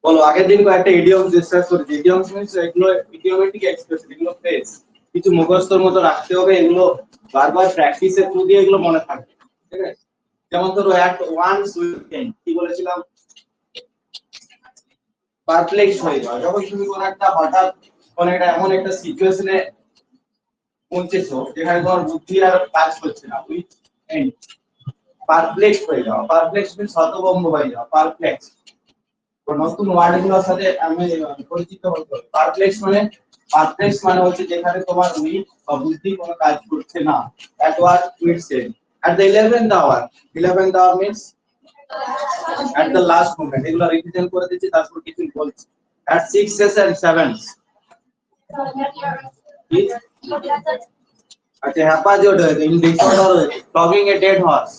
বলো আগের দিন কয়েকটা ইডিয়মস ডিসকাস করেছি। ইডিয়মস মিন্স এগুলো ইডিওমেটিক এক্সপ্রেশন, এগুলো ফ্রেজ কিছু মুখস্থর মতো রাখতে হবে, এগুলো বারবার প্র্যাকটিসের থ্রু দিয়ে এগুলো মনে থাকবে, ঠিক আছে? যেমন ধরো অ্যাট ওয়ান্স উইকেন্ড, কি বলেছিলাম? পারপ্লেক্স হয়ে যাওয়া। যখন তুমি কোন একটা হঠাৎ কোন একটা এমন একটা সিচুয়েশনে পৌঁছেছো যেখানে তোমার বুদ্ধি আর কাজ করছে না, উইকেন্ড পারপ্লেক্স হয়ে যাওয়া। পারপ্লেক্স মিন্স হতভম্ব হয়ে যাওয়া, পারপ্লেক্স। নতুন ওয়ার্ডগুলোর সাথে আমি পরিচিত হতে হবে। পারপ্লেক্স মানে হচ্ছে যেখানে তোমার উইক বা বুদ্ধি কোনো কাজ করছে না। At what we said at the 11th hour, 11th hour means at the last moment, এগুলো রিভিশন করে দিচ্ছি, তারপর কিছু বলছি। At 6 and 7 আচ্ছা হ্যাপাজোড হয়েছে, ইন ডিসঅর্ডার হয়েছে, ফ্লগিং এ ডেড হর্স।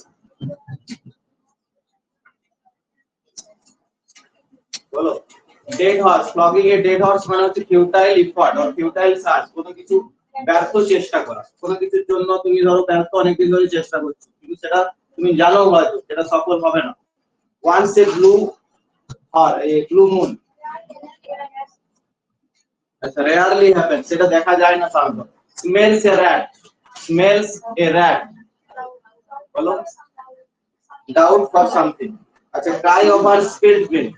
বলো dead horse, flogging a dead horse মানে হচ্ছে futile effort or futile search, কোনো কিছু ব্যর্থ চেষ্টা করা। কোনো কিছুর জন্য তুমি ধরো ব্যর্থ অনেকদিন ধরে চেষ্টা করছো, কিন্তু সেটা তুমি জানো হয়তো সেটা সফল হবে না। ওয়ান্স এ ব্লু আর এ ব্লু মুন, আচ্ছা রেয়ারলি হ্যাপেন, সেটা দেখা যায় না সাধারণত। Smells a rat, smells a rat, বলো ডাউট ফর সামথিং। আচ্ছা cry over spilled milk,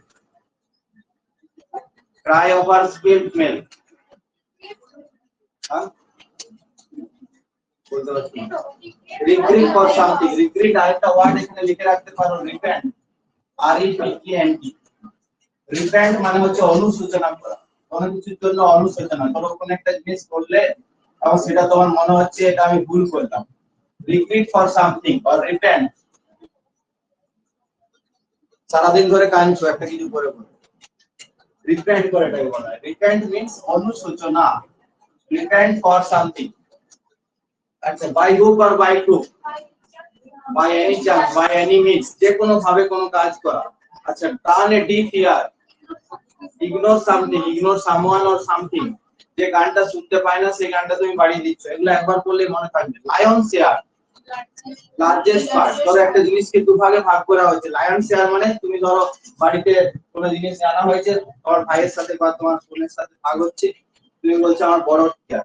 cry over spilled milk, regret for something, regret আরেকটা ওয়ার্ড এখানে লিখে রাখতে পারো, repent, R-E-P-E-N-T। repent মানে হচ্ছে অনুশোচনা করা, কোনো কিছুর জন্য অনুশোচনা। ধরো কোন একটা জিনিস করলে এবং সেটা তোমার মনে হচ্ছে এটা আমি ভুল করলাম, regret for something or repent। সারাদিন ধরে কাঁদছো একটা কিছু করে বলে, repent করে এটাকে বলা হয়। repent means অনুশোচনা, repent for something। আচ্ছা by hook or by crook, by any chance, by any means, যে কোনো ভাবে কোনো কাজ করা। আচ্ছা turn a deaf ear, ignore something, ignore someone or something, যে গানটা শুনতে পায় না সেই গানটা তুমি বাড়িয়ে দিচ্ছ, এগুলো একবার বললে মনে থাকবে। lion share, লার্জেস্ট পার্ট, ধরো একটা জিনিসকে দুভাগে ভাগ করা হয়েছে। লায়ন শেয়ার মানে তুমি ধরো বাড়িতে কোনো জিনিস আনা হয়েছে, তোমার ভাইয়ের সাথে বা তোমার বোনের সাথে ভাগ হচ্ছে, তুমি বলছো আমার বড় শেয়ার,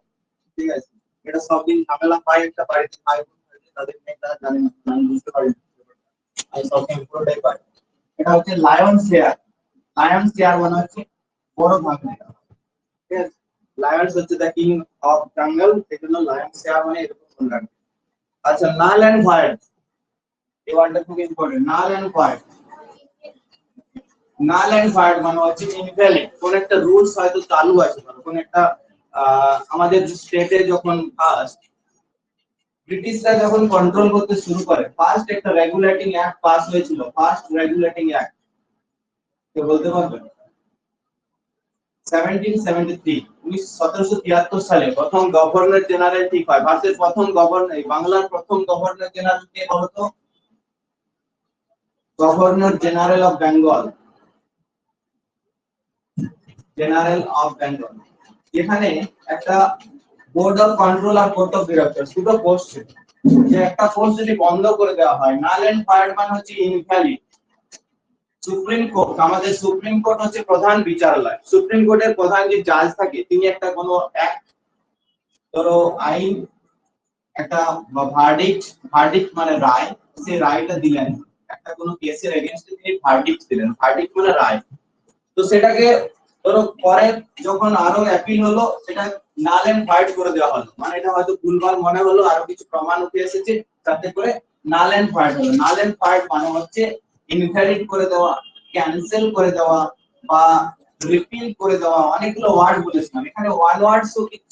ঠিক আছে? এটা সব দিন ঝামেলা পাই একটা বাড়িতে, ভাই বোন থাকে তাদের মেয়েটা জানে না, আমি বুঝতে পারি না, আমি সব দিন পুরোটাই পাই। এটা হচ্ছে লায়ন শেয়ার। লায়ন শেয়ার মানে হচ্ছে বড় ভাগ নেওয়া, ঠিক আছে? লায়ন্স হচ্ছে দ্য কিং অফ জঙ্গল, সেজন্য লায়ন শেয়ার মানে এরকম মনে রাখবে। আচ্ছা নাল এন্ড ভয়েড, এই ওয়ার্ডটা খুব important. Null and void, null and void মানে হচ্ছে ইনভ্যালিড। কোন একটা রুলস হয়তো চালু আছে, কোন একটা আমাদের স্টেটে যখন ফার্স্ট ব্রিটিশরা যখন কন্ট্রোল করতে শুরু করে, ফার্স্ট একটা রেগুলেটিং অ্যাক্ট পাস হয়েছিল। ফার্স্ট রেগুলেটিং অ্যাক্ট কে বলতে পারবেন? 1773, 1773 সালে প্রথম গভর্নর জেনারেল ঠিক হয়। ভারতের প্রথম গভর্নর, বাংলার প্রথম গভর্নর জেনারেল কে বলতো? Governor general of Bengal, general of Bengal. এখানে একটা বোর্ড অফ কন্ট্রোল আর বোর্ড অফ ডিরেক্টরস দুটো পোস্ট ছিল, যে একটা পোস্ট যদি বন্ধ করে দেওয়া হয়, নাল এন্ড ভয়েড মানে হচ্ছে ইনভ্যালিড। সুপ্রিম কোর্ট, আমাদের সুপ্রিম কোর্ট হচ্ছে প্রধান বিচারালয়। সুপ্রিম কোর্টের প্রধান যে জাজ থাকে, তিনি একটা কোনো অ্যাক্ট, ধরো আইন, একটা ভার্ডিক্ট, ভার্ডিক্ট মানে রায়, সেই রায়টা দিলেন একটা কোনো কেসের এগেইনস্টে, তিনি ভার্ডিক্ট দিলেন। ভার্ডিক্ট মানে রায়। তো সেটাকে ধরো পরে যখন আরো অ্যাপিল হলো, সেটা নাল এন্ড ভয়েড করে দেওয়া হলো। মানে এটা হয়তো ভুলভাল মনে হলো, আরো কিছু প্রমাণ উঠে এসেছে, তাতে করে নাল এন্ড ভয়েড হলো। নাল এন্ড ভয়েড মানে হচ্ছে ইনভ্যালিড করে দেওয়া, ক্যান্সেল করে দেওয়া বা রিপিল করে দেওয়া। অনেকগুলো ওয়ার্ড বলেছিলাম এখানে, ওয়ান ওয়ার্ডস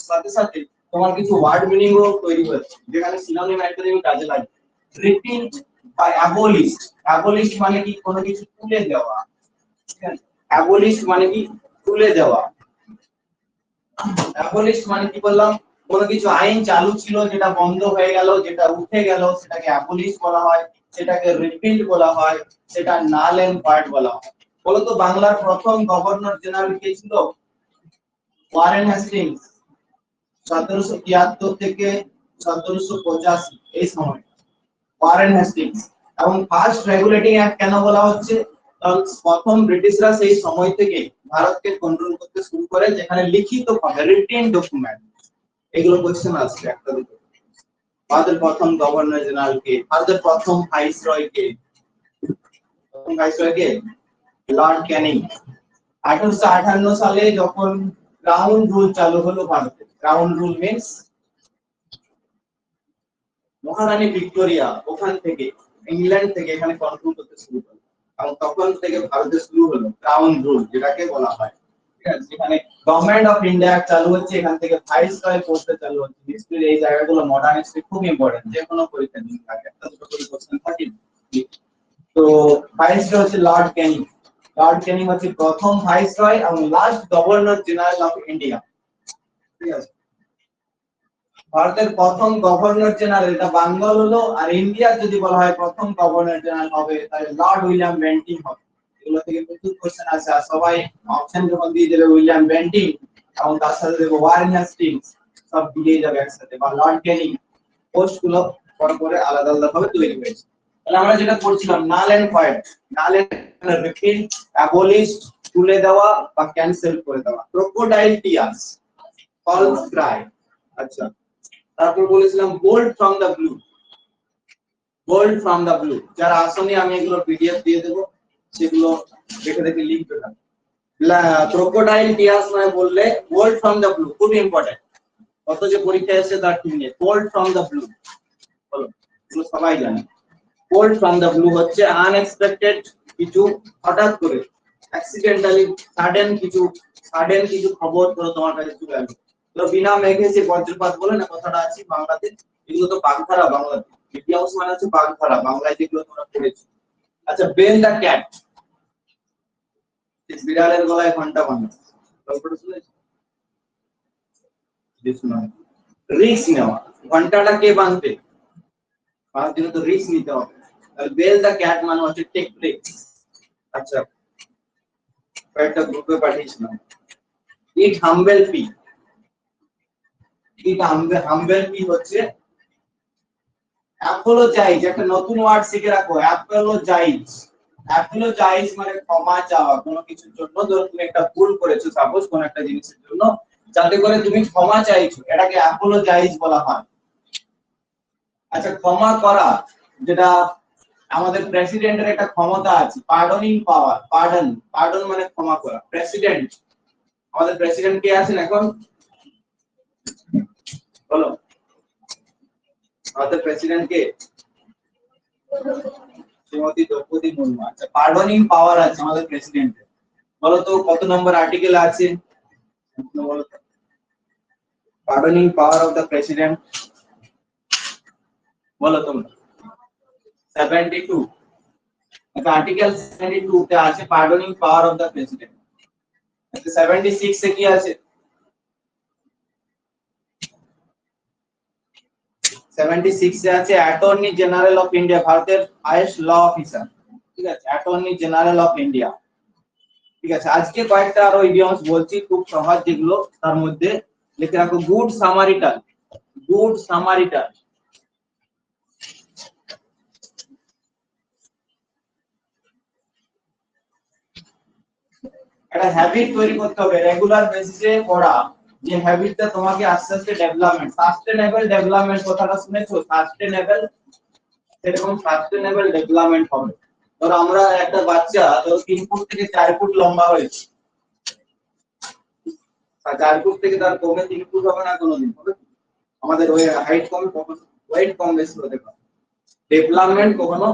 সাথে সাথে তোমার কিছু ওয়ার্ড মিনিংও তৈরি হচ্ছে, যেখানে সিনোনিম অ্যান্টোনিম কাজে লাগে। রিপিল বা অ্যাবলিশড, অ্যাবলিশড মানে কি? কোনো কিছু তুলে দেওয়া, ঠিক আছে? অ্যাবলিশড মানে কি? তুলে দেওয়া। অ্যাবলিশড মানে কি বললাম? কোনো কিছু আইন চালু ছিল, যেটা বন্ধ হয়ে গেল, যেটা উঠে গেল, সেটাকে অ্যাবলিশড বলা হয়, সেটাকে রিপিল বলা হয়, সেটা নাল এন্ড ভয়েড বলা হয়। বলতো বাংলার প্রথম গভর্নর জেনারেল কে ছিল? ওয়ারেন হেস্টিংস, 1773 থেকে 1785 এই সময় ওয়ারেন হেস্টিংস। এবং ফার্স্ট রেগুলেটিং অ্যাক্ট কেন বলা হচ্ছে? কারণ প্রথম ব্রিটিশরা সেই সময় থেকে ভারতকে কন্ট্রোল করতে শুরু করে, যেখানে লিখিত ভাবে রিটেন ডকুমেন্ট, এগুলো কোশ্চেন আসছে একটা দুটো। ভারতের প্রথম গভর্নর জেনারেল কে, ভারতের প্রথম ভাইসরয় কে, প্রথম ভাইসরয় কে লর্ড ক্যানিং। 1858 সালে যখন ক্রাউন রুল চালু হলো ভারতে, ক্রাউন রুল মিন্স মহারানী ভিক্টোরিয়া ওখান থেকে ইংল্যান্ড থেকে এখানে কন্ট্রোল করতে শুরু করলো, এবং তখন থেকে ভারতে শুরু হলো ক্রাউন রুল, যেটাকে বলা হয়, ঠিক আছে। যেখানে গভর্নমেন্ট অফ ইন্ডিয়া চালু হচ্ছে, এখান থেকে ভাইসরয় পোস্ট চালু হচ্ছে। হিস্ট্রির এই জায়গাগুলো মডার্ন হিস্ট্রি খুব ইম্পর্টেন্ট, যে কোনো পরীক্ষা দিন থাকে একটা দুটো করে কোশ্চেন থাকে। তো ভাইসরয় হচ্ছে লর্ড ক্যানিং। লর্ড ক্যানিং হচ্ছে প্রথম ভাইসরয় এবং last governor general of India, ঠিক আছে। ভারতের প্রথম গভর্নর জেনারেল, এটা বাঙ্গল হলো, আর ইন্ডিয়ার যদি বলা হয় প্রথম গভর্নর জেনারেল হবে তাহলে লর্ড উইলিয়াম বেন্টিং হবে। এগুলো থেকে প্রচুর কোশ্চেন আছে, আর সবাই অপশন যখন দিয়ে দেবে উইলিয়াম বেন্টিং এবং তার সাথে দেবো ওয়ারেন হেস্টিংস, সব দিয়ে যাবে একসাথে, বা লর্ড ক্যানিং, পোস্ট গুলো পরে পরে আলাদা আলাদা ভাবে তৈরি হয়েছে। তাহলে আমরা যেটা করছিলাম null and void, null and repeal, abolish তুলে দেওয়া বা ক্যান্সেল করে দেওয়া। ক্রোকোডাইল টিয়ার্স, ফলস ক্রাই, আচ্ছা। তারপর বলেছিলাম bold from the blue, bold from the blue. যারা আসলে আমি এগুলো পিডিএফ দিয়ে দেবো, সেগুলো দেখে দেখে লিখতে থাকো। ক্রোকোডাইল টিয়ার্স মানে বললে বোল্ড ফ্রম দা ব্লু, খুব ইম্পর্টেন্ট। কত যে পরীক্ষা এসেছে তার ঠিক নেই। বোল্ড ফ্রম দা ব্লু বলো, এগুলো সবাই জানে। বোল্ড ফ্রম দা ব্লু হচ্ছে আনএক্সপেক্টেড কিছু, হঠাৎ করে অ্যাক্সিডেন্টালি সাডেন কিছু খবর ধরো তোমার কাছে চলে আসবে। তো বিনা মেঘে যে বজ্রপাত বলে না কথাটা আছে বাংলাতে, এগুলো তো বাগধারা বাংলাতে। ইতিহাস মানে হচ্ছে বাগধারা, বাংলায় যেগুলো তোমরা পড়েছো। আচ্ছা, বেল দ্য ক্যাট, বিড়ালের গলায় ঘন্টা বাঁধা, গল্পটা শুনেছো? রিস্ক নেওয়া, ঘন্টাটা কে বাঁধবে? তার জন্য তো রিস্ক নিতে হবে। বেল দ্য ক্যাট মানে হচ্ছে টেক রিস্ক। আচ্ছা, কয়েকটা গ্রুপে পাঠিয়েছিলাম। Eat humble P, eat humble P হচ্ছে অ্যাপোলোজাইজ। একটা নতুন ওয়ার্ড শিখে রাখো, অ্যাপোলোজাইজ। অ্যাপোলোজাইজ মানে ক্ষমা চাওয়া কোনো কিছুর জন্য। ধরো তুমি একটা ভুল করেছো, সাপোজ কোন একটা জিনিসের জন্য, যাতে করে তুমি ক্ষমা চাইছো, এটাকে অ্যাপোলোজাইজ বলা হয়। আচ্ছা, ক্ষমা করা, যেটা আমাদের প্রেসিডেন্টের একটা ক্ষমতা আছে, পার্ডনিং পাওয়ার। পার্ডন মানে ক্ষমা করা। প্রেসিডেন্ট, আমাদের প্রেসিডেন্ট কে আছেন এখন বলো? আমাদের প্রেসিডেন্ট কে? শ্রীমতী দ্রৌপদী মুর্মু। আচ্ছা, পার্ডনিং পাওয়ার আছে আমাদের প্রেসিডেন্টের। বলো তো কত নম্বর আর্টিকেল আছে বলো তো? Pardoning power of the president বলো তোমরা? 72। আচ্ছা, আর্টিকেল 72 তে আছে pardoning power of the president. আচ্ছা, 76 এ কি আছে? 76 এ আছে অ্যাটর্নি জেনারেল অফ ইন্ডিয়া, ভারতের হাইয়েস্ট ল অফিসার, ঠিক আছে, অ্যাটর্নি জেনারেল অফ ইন্ডিয়া। ঠিক আছে, আজকে কয়েকটা আরো ইডিয়মস বলছি খুব সহজ, যেগুলো তার মধ্যে লিখে রাখো। গুড সামারিটান, গুড সামারিটান, একটা হ্যাবিট তৈরি করতে হবে, রেগুলার বেসিসে পড়া। যে হ্যাবিটটা তোমাকে আস্তে আস্তে ডেভেলপমেন্ট, সাস্টেনেবল ডেভেলপমেন্ট কথাটা শুনেছো? সাস্টেনেবল, এরকম সাস্টেনেবল ডেভেলপমেন্ট হবে। ধরো আমরা একটা বাচ্চা ধরো 3 ফুট থেকে 4 ফুট লম্বা হয়েছে, 4 ফুট থেকে তার কমে 3 ফুট হবে না কোনোদিন, হবে? আমাদের ওই হাইট কম, ওয়েট কম বেশি হতে পারে, ডেভেলপমেন্ট কখনো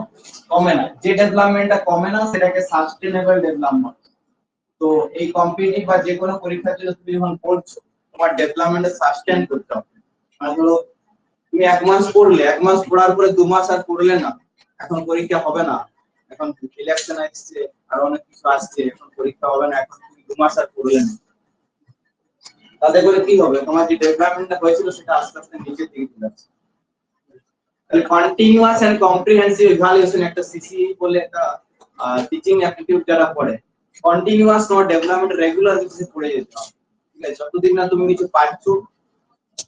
কমে না। যে ডেভেলপমেন্টটা কমে না সেটাকে সাস্টেনেবল ডেভেলপমেন্ট। তো এই কম্পিটিটিভ বা যে কোনো পরীক্ষার জন্য তুমি যখন পড়ছো, তোমার ডেভেলপমেন্টে সাস্টেন করতে হবে। মানে ধরো তুমি 1 মাস পড়লে, 1 মাস পড়ার পরে 2 মাস আর পড়লে না, এখন পরীক্ষা হবে না, এখন ইলেকশন আসছে আর অনেক কিছু আসছে, এখন পরীক্ষা হবে না, এখন তুমি 2 মাস আর পড়লে না, তাতে করে কি হবে? তোমার যে ডেভেলপমেন্টটা হয়েছিল সেটা আস্তে আস্তে নিচের দিকে চলে যাচ্ছে। তাহলে কন্টিনিউয়াস এন্ড কম্প্রিহেনসিভ ইভালুয়েশন, একটা সিসি বলে একটা টিচিং অ্যাপটিটিউড যারা পড়ে, কন্টিনিউয়াস নট ডেভেলপমেন্ট, রেগুলার বেসিসে পড়ে যেতে হবে। ঠিক আছে, যতদিন না তুমি কিছু পাচ্ছো,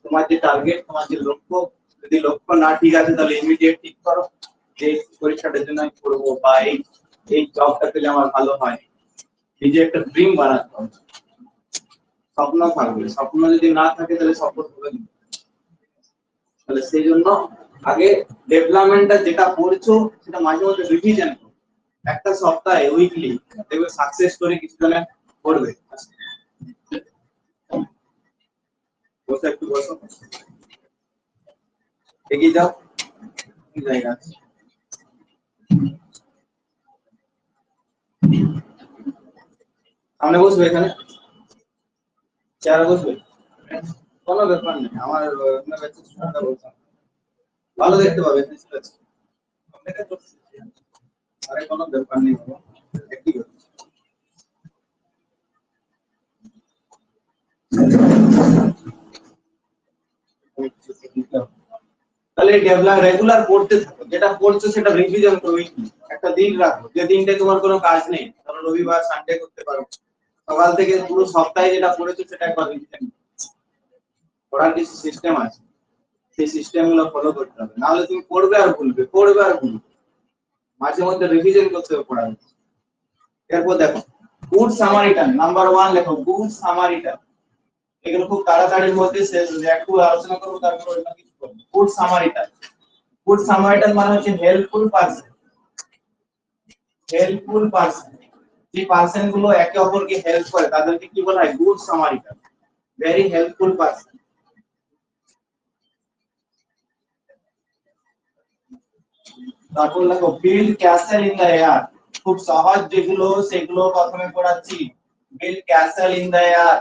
তোমার যে টার্গেট, তোমার যে লক্ষ্য, যদি লক্ষ্য না ঠিক আছে তাহলে ইমিডিয়েট ঠিক করো যে পরীক্ষাটার জন্য আমি পড়বো, বা এই এই জবটা পেলে আমার ভালো হয়, নিজে একটা ড্রিম বানাতে হবে, স্বপ্ন থাকবে। স্বপ্ন যদি না থাকে তাহলে স্বপ্ন হবে না। তাহলে সেই জন্য আগে ডেভেলপমেন্টটা যেটা পড়ছো সেটা মাঝে মধ্যে রিভিশন করো, একটা সপ্তাহে উইকলি, দেখবে সাকসেস স্টোরি কিছু জনে পড়বে। বসে একটু বসো, এগিয়ে যাও, জায়গা আছে। সামনে বসবে, এখানে চেয়ারে বসবে, কোনো ব্যাপার নেই। আমার বলতাম ভালো দেখতে পাবে, আরে কোনো ব্যাপার নেই বাবা, একই ব্যাপার। তাহলে রেগুলার পড়তে থাকো, যেটা পড়ছো সেটা রিভিশন করো। একটা দিন রাখো যে দিনটা তোমার কোনো কাজ নেই, ধরো রবিবার সানডে করতে পারো, সকাল থেকে পুরো সপ্তাহে যেটা পড়েছো সেটা একবার রিভিশন। পড়ার কিছু সিস্টেম আছে, সেই সিস্টেম গুলো ফলো করতে হবে, নাহলে তুমি পড়বে আর ভুলবে, পড়বে আর ভুলবে। মাঝে মধ্যে রিভিশন করতে হবে পড়ার। এরপর দেখো গুড সামারিটান, নাম্বার 1 লেখো গুড সামারিটান। এগুলো খুব তাড়াতাড়ির মধ্যে শেষ হয়ে যায়, একটু আলোচনা করবো তারপর অন্য কিছু করবো। গুড সামারিটান, গুড সামারিটান মানে হচ্ছে হেল্পফুল পারসন। হেল্পফুল পারসন, যে পারসন গুলো একে অপরকে হেল্প করে তাদেরকে কি বলা হয়? Good Samaritan, very helpful person. তারপর দেখো build castle in the air, খুব সহজ যেগুলো সেগুলো প্রথমে পড়াচ্ছি। Build castle in the air,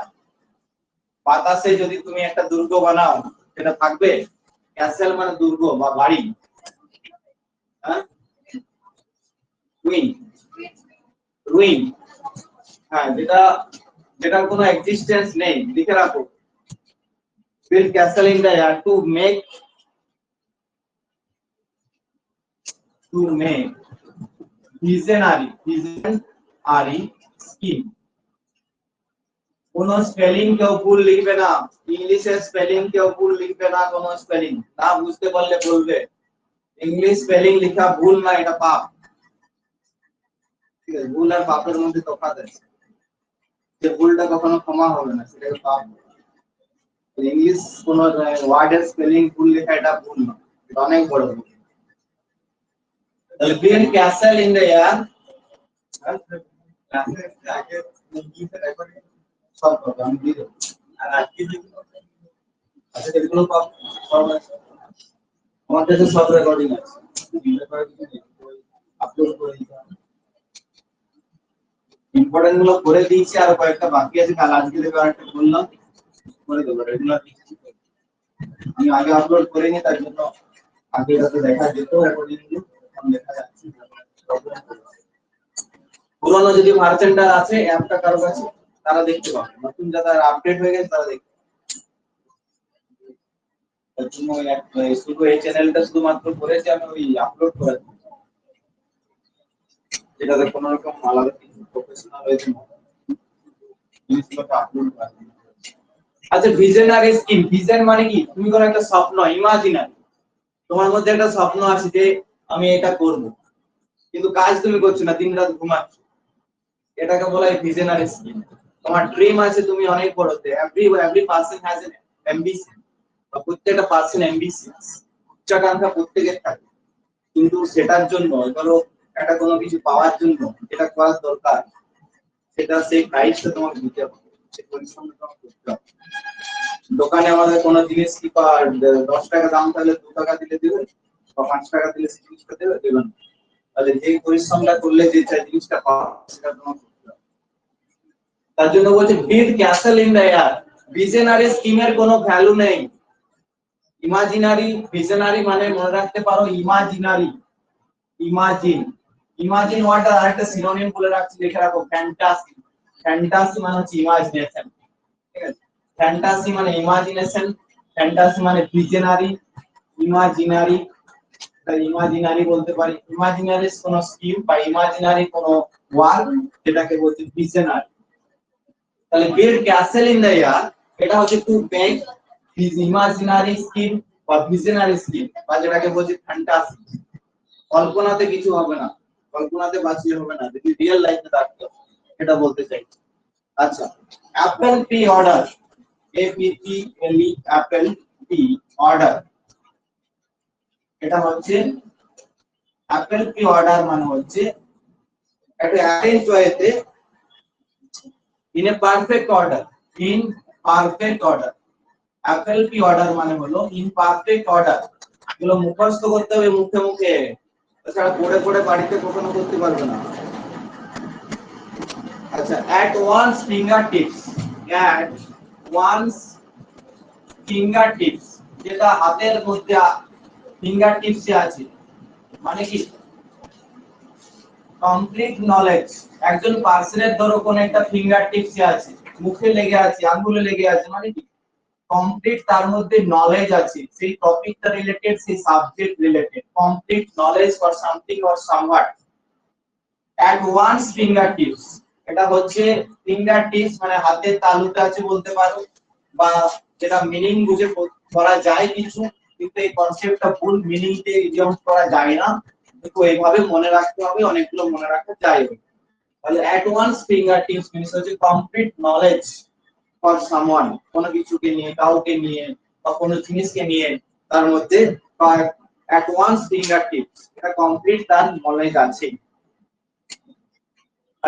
বাতাসে যদি তুমি একটা দুর্গ বানাও সেটা থাকবে? ক্যাসেল মানে দুর্গ বা বাড়ি, হ্যাঁ, রুইন, রুইন, হ্যাঁ, যেটা যেটার কোনো এক্সিস্টেন্স নেই, লিখে রাখো। Build castle in the air to make visionary scheme. কোনো স্পেলিং কেউ ভুল লিখবে না, ইংলিশের স্পেলিং কেউ ভুল লিখবে না, কোনো স্পেলিং না বুঝতে পারলে বলবে। ইংলিশ স্পেলিং লেখা ভুল না, এটা পাপ। ঠিক আছে, ভুল আর পাপের মধ্যে তফাৎ আছে, যে ভুলটা কখনো ক্ষমা হবে না, সেটাকে পাপ। ইংলিশ কোন ওয়ার্ডের স্পেলিং ভুল লেখা এটা ভুল না, এটা অনেক বড় ভুল। তাহলে build castle in the air, আগে সব কথা আমি দিয়ে দেবো। আর আজকে যেগুলো আচ্ছা এগুলো পাব সব আছে আমার কাছে, সব রেকর্ডিং আছে, আপলোড করে দিতে হবে। ইম্পর্টেন্ট গুলো করে দিয়েছি, আর কয়েকটা বাকি আছে, কাল আজকে দেবে আরেকটা বললাম করে দেবো রেগুলার। আমি আগে আপলোড করে নি, তার জন্য আগে যাতে দেখা যেত রেকর্ডিং গুলো এখন দেখা যাচ্ছে। পুরনো যদি ভার্সনটা আছে অ্যাপটা কারো কাছে, তারা দেখতে পাবে, নতুন যারা আপডেট হয়ে গেছে তারা দেখতে পাবে। শুধু এই চ্যানেলটা শুধুমাত্র করেছি আমি ওই আপলোড করে, যেটাতে কোনো রকম আলাদা কিছু প্রফেশনাল হয়েছে না, জিনিসগুলোকে আপলোড করা। আচ্ছা ভিশনারি স্কিম, ভিশন মানে কি? তুমি কোনো একটা স্বপ্ন, ইমাজিনারি, তোমার মধ্যে একটা স্বপ্ন আছে যে আমি এটা করব, কিন্তু কাজ তুমি করছো না, দিনরাত ঘুমাচ্ছ, এটাকে বলা হয় ভিশনারি স্কিম। তোমার ড্রিম আছে, তুমি অনেক বড়তে, every person has an ambition, বা প্রত্যেকটা পারসন অ্যাম্বিশিয়াস, উচ্চাকাঙ্ক্ষা প্রত্যেকের থাকে, কিন্তু সেটার জন্য ধরো একটা কোনো কিছু পাওয়ার জন্য যেটা করার দরকার, সেটা সেই প্রাইসটা তোমাকে দিতে হবে, সেই পরিশ্রমটা তোমাকে করতে হবে। দোকানে আমাদের কোনো জিনিস কি 10 টাকা দাম, তাহলে 2 টাকা দিলে দেবে, বা 5 টাকা দিলে সেই জিনিসটা দেবে না। তাহলে যে পরিশ্রমটা করলে যে জিনিসটা পাওয়া সেটা তোমাকে করতে হবে। তার জন্য বলছে build castle in the air, visionary স্কিমের কোনো ভ্যালু নেই। ইমাজিনারি, ভিশনারি মানে মনে রাখতে পারো ইমাজিনারি, ইমাজিন, ইমাজিন ওয়াটার আরেকটা সিনোনিম বলে রাখছি, লিখে রাখো ফ্যান্টাসি। ফ্যান্টাসি মানে হচ্ছে ইমাজিনেশন, ঠিক আছে, ফ্যান্টাসি মানে ইমাজিনেশন, ফ্যান্টাসি মানে ভিশনারি, ইমাজিনারি। ইমাজিনারি বলতে পারি ইমাজিনারি কোন স্কিম বা ইমাজিনারি কোন ওয়ার্ক, যেটাকে বলছি ভিশনারি। তাহলে build castle in the air, এটা হচ্ছে to make his imaginary scheme বা ভিশনারি স্কিম, বা যেটাকে বলছি ফ্যান্টাসি। কল্পনাতে কিছু হবে না, কল্পনাতে বাঁচলে হবে না, যদি রিয়েল লাইফে থাকতে হবে, এটা বলতে চাই। আচ্ছা, Apple P order, APPLE Apple P order, এটা হচ্ছে অ্যাপল পি অর্ডার মানে হচ্ছে একটা অ্যারেঞ্জ ওয়েতে in a perfect order, in perfect order. Apple P order মানে হলো ইন পারফেক্ট অর্ডার। এগুলো মুখস্থ করতে হবে মুখে মুখে, তাছাড়া পড়ে পড়ে বাড়িতে কখনো করতে পারবে না। আচ্ছা, at one's fingertips, at one's fingertips, যেটা হাতের মধ্যে ফিঙ্গার টিপসে আছে, মানে কি কমপ্লিট নলেজ। একজন পার্সনের ধরো কোন একটা ফিঙ্গার টিপসে আছে, মুখে লেগে আছে, আঙ্গুলে লেগে আছে, মানে কি কমপ্লিট তার মধ্যে নলেজ আছে, সেই টপিকটা রিলেটেড, সেই subject related, complete knowledge for something or somewhat at one's fingertips। এটা হচ্ছে ফিঙ্গার টিপস মানে হাতের তালুতে আছে বলতে পারো, বা যেটা মিনিং বুঝে করা যায় কিছু, কিন্তু এই কনসেপ্টটা ফুল মিনিং তে ইউজ করা যায় না, কিন্তু এইভাবে মনে রাখতে হবে, অনেকগুলো মনে রাখা যায়। তাহলে at one's fingertips means হচ্ছে কমপ্লিট নলেজ ফর সামওয়ান, কোনো কিছুকে নিয়ে, কাউকে নিয়ে বা কোনো জিনিসকে নিয়ে তার মধ্যে at one's fingertips, এটা কমপ্লিট তার নলেজ আছে।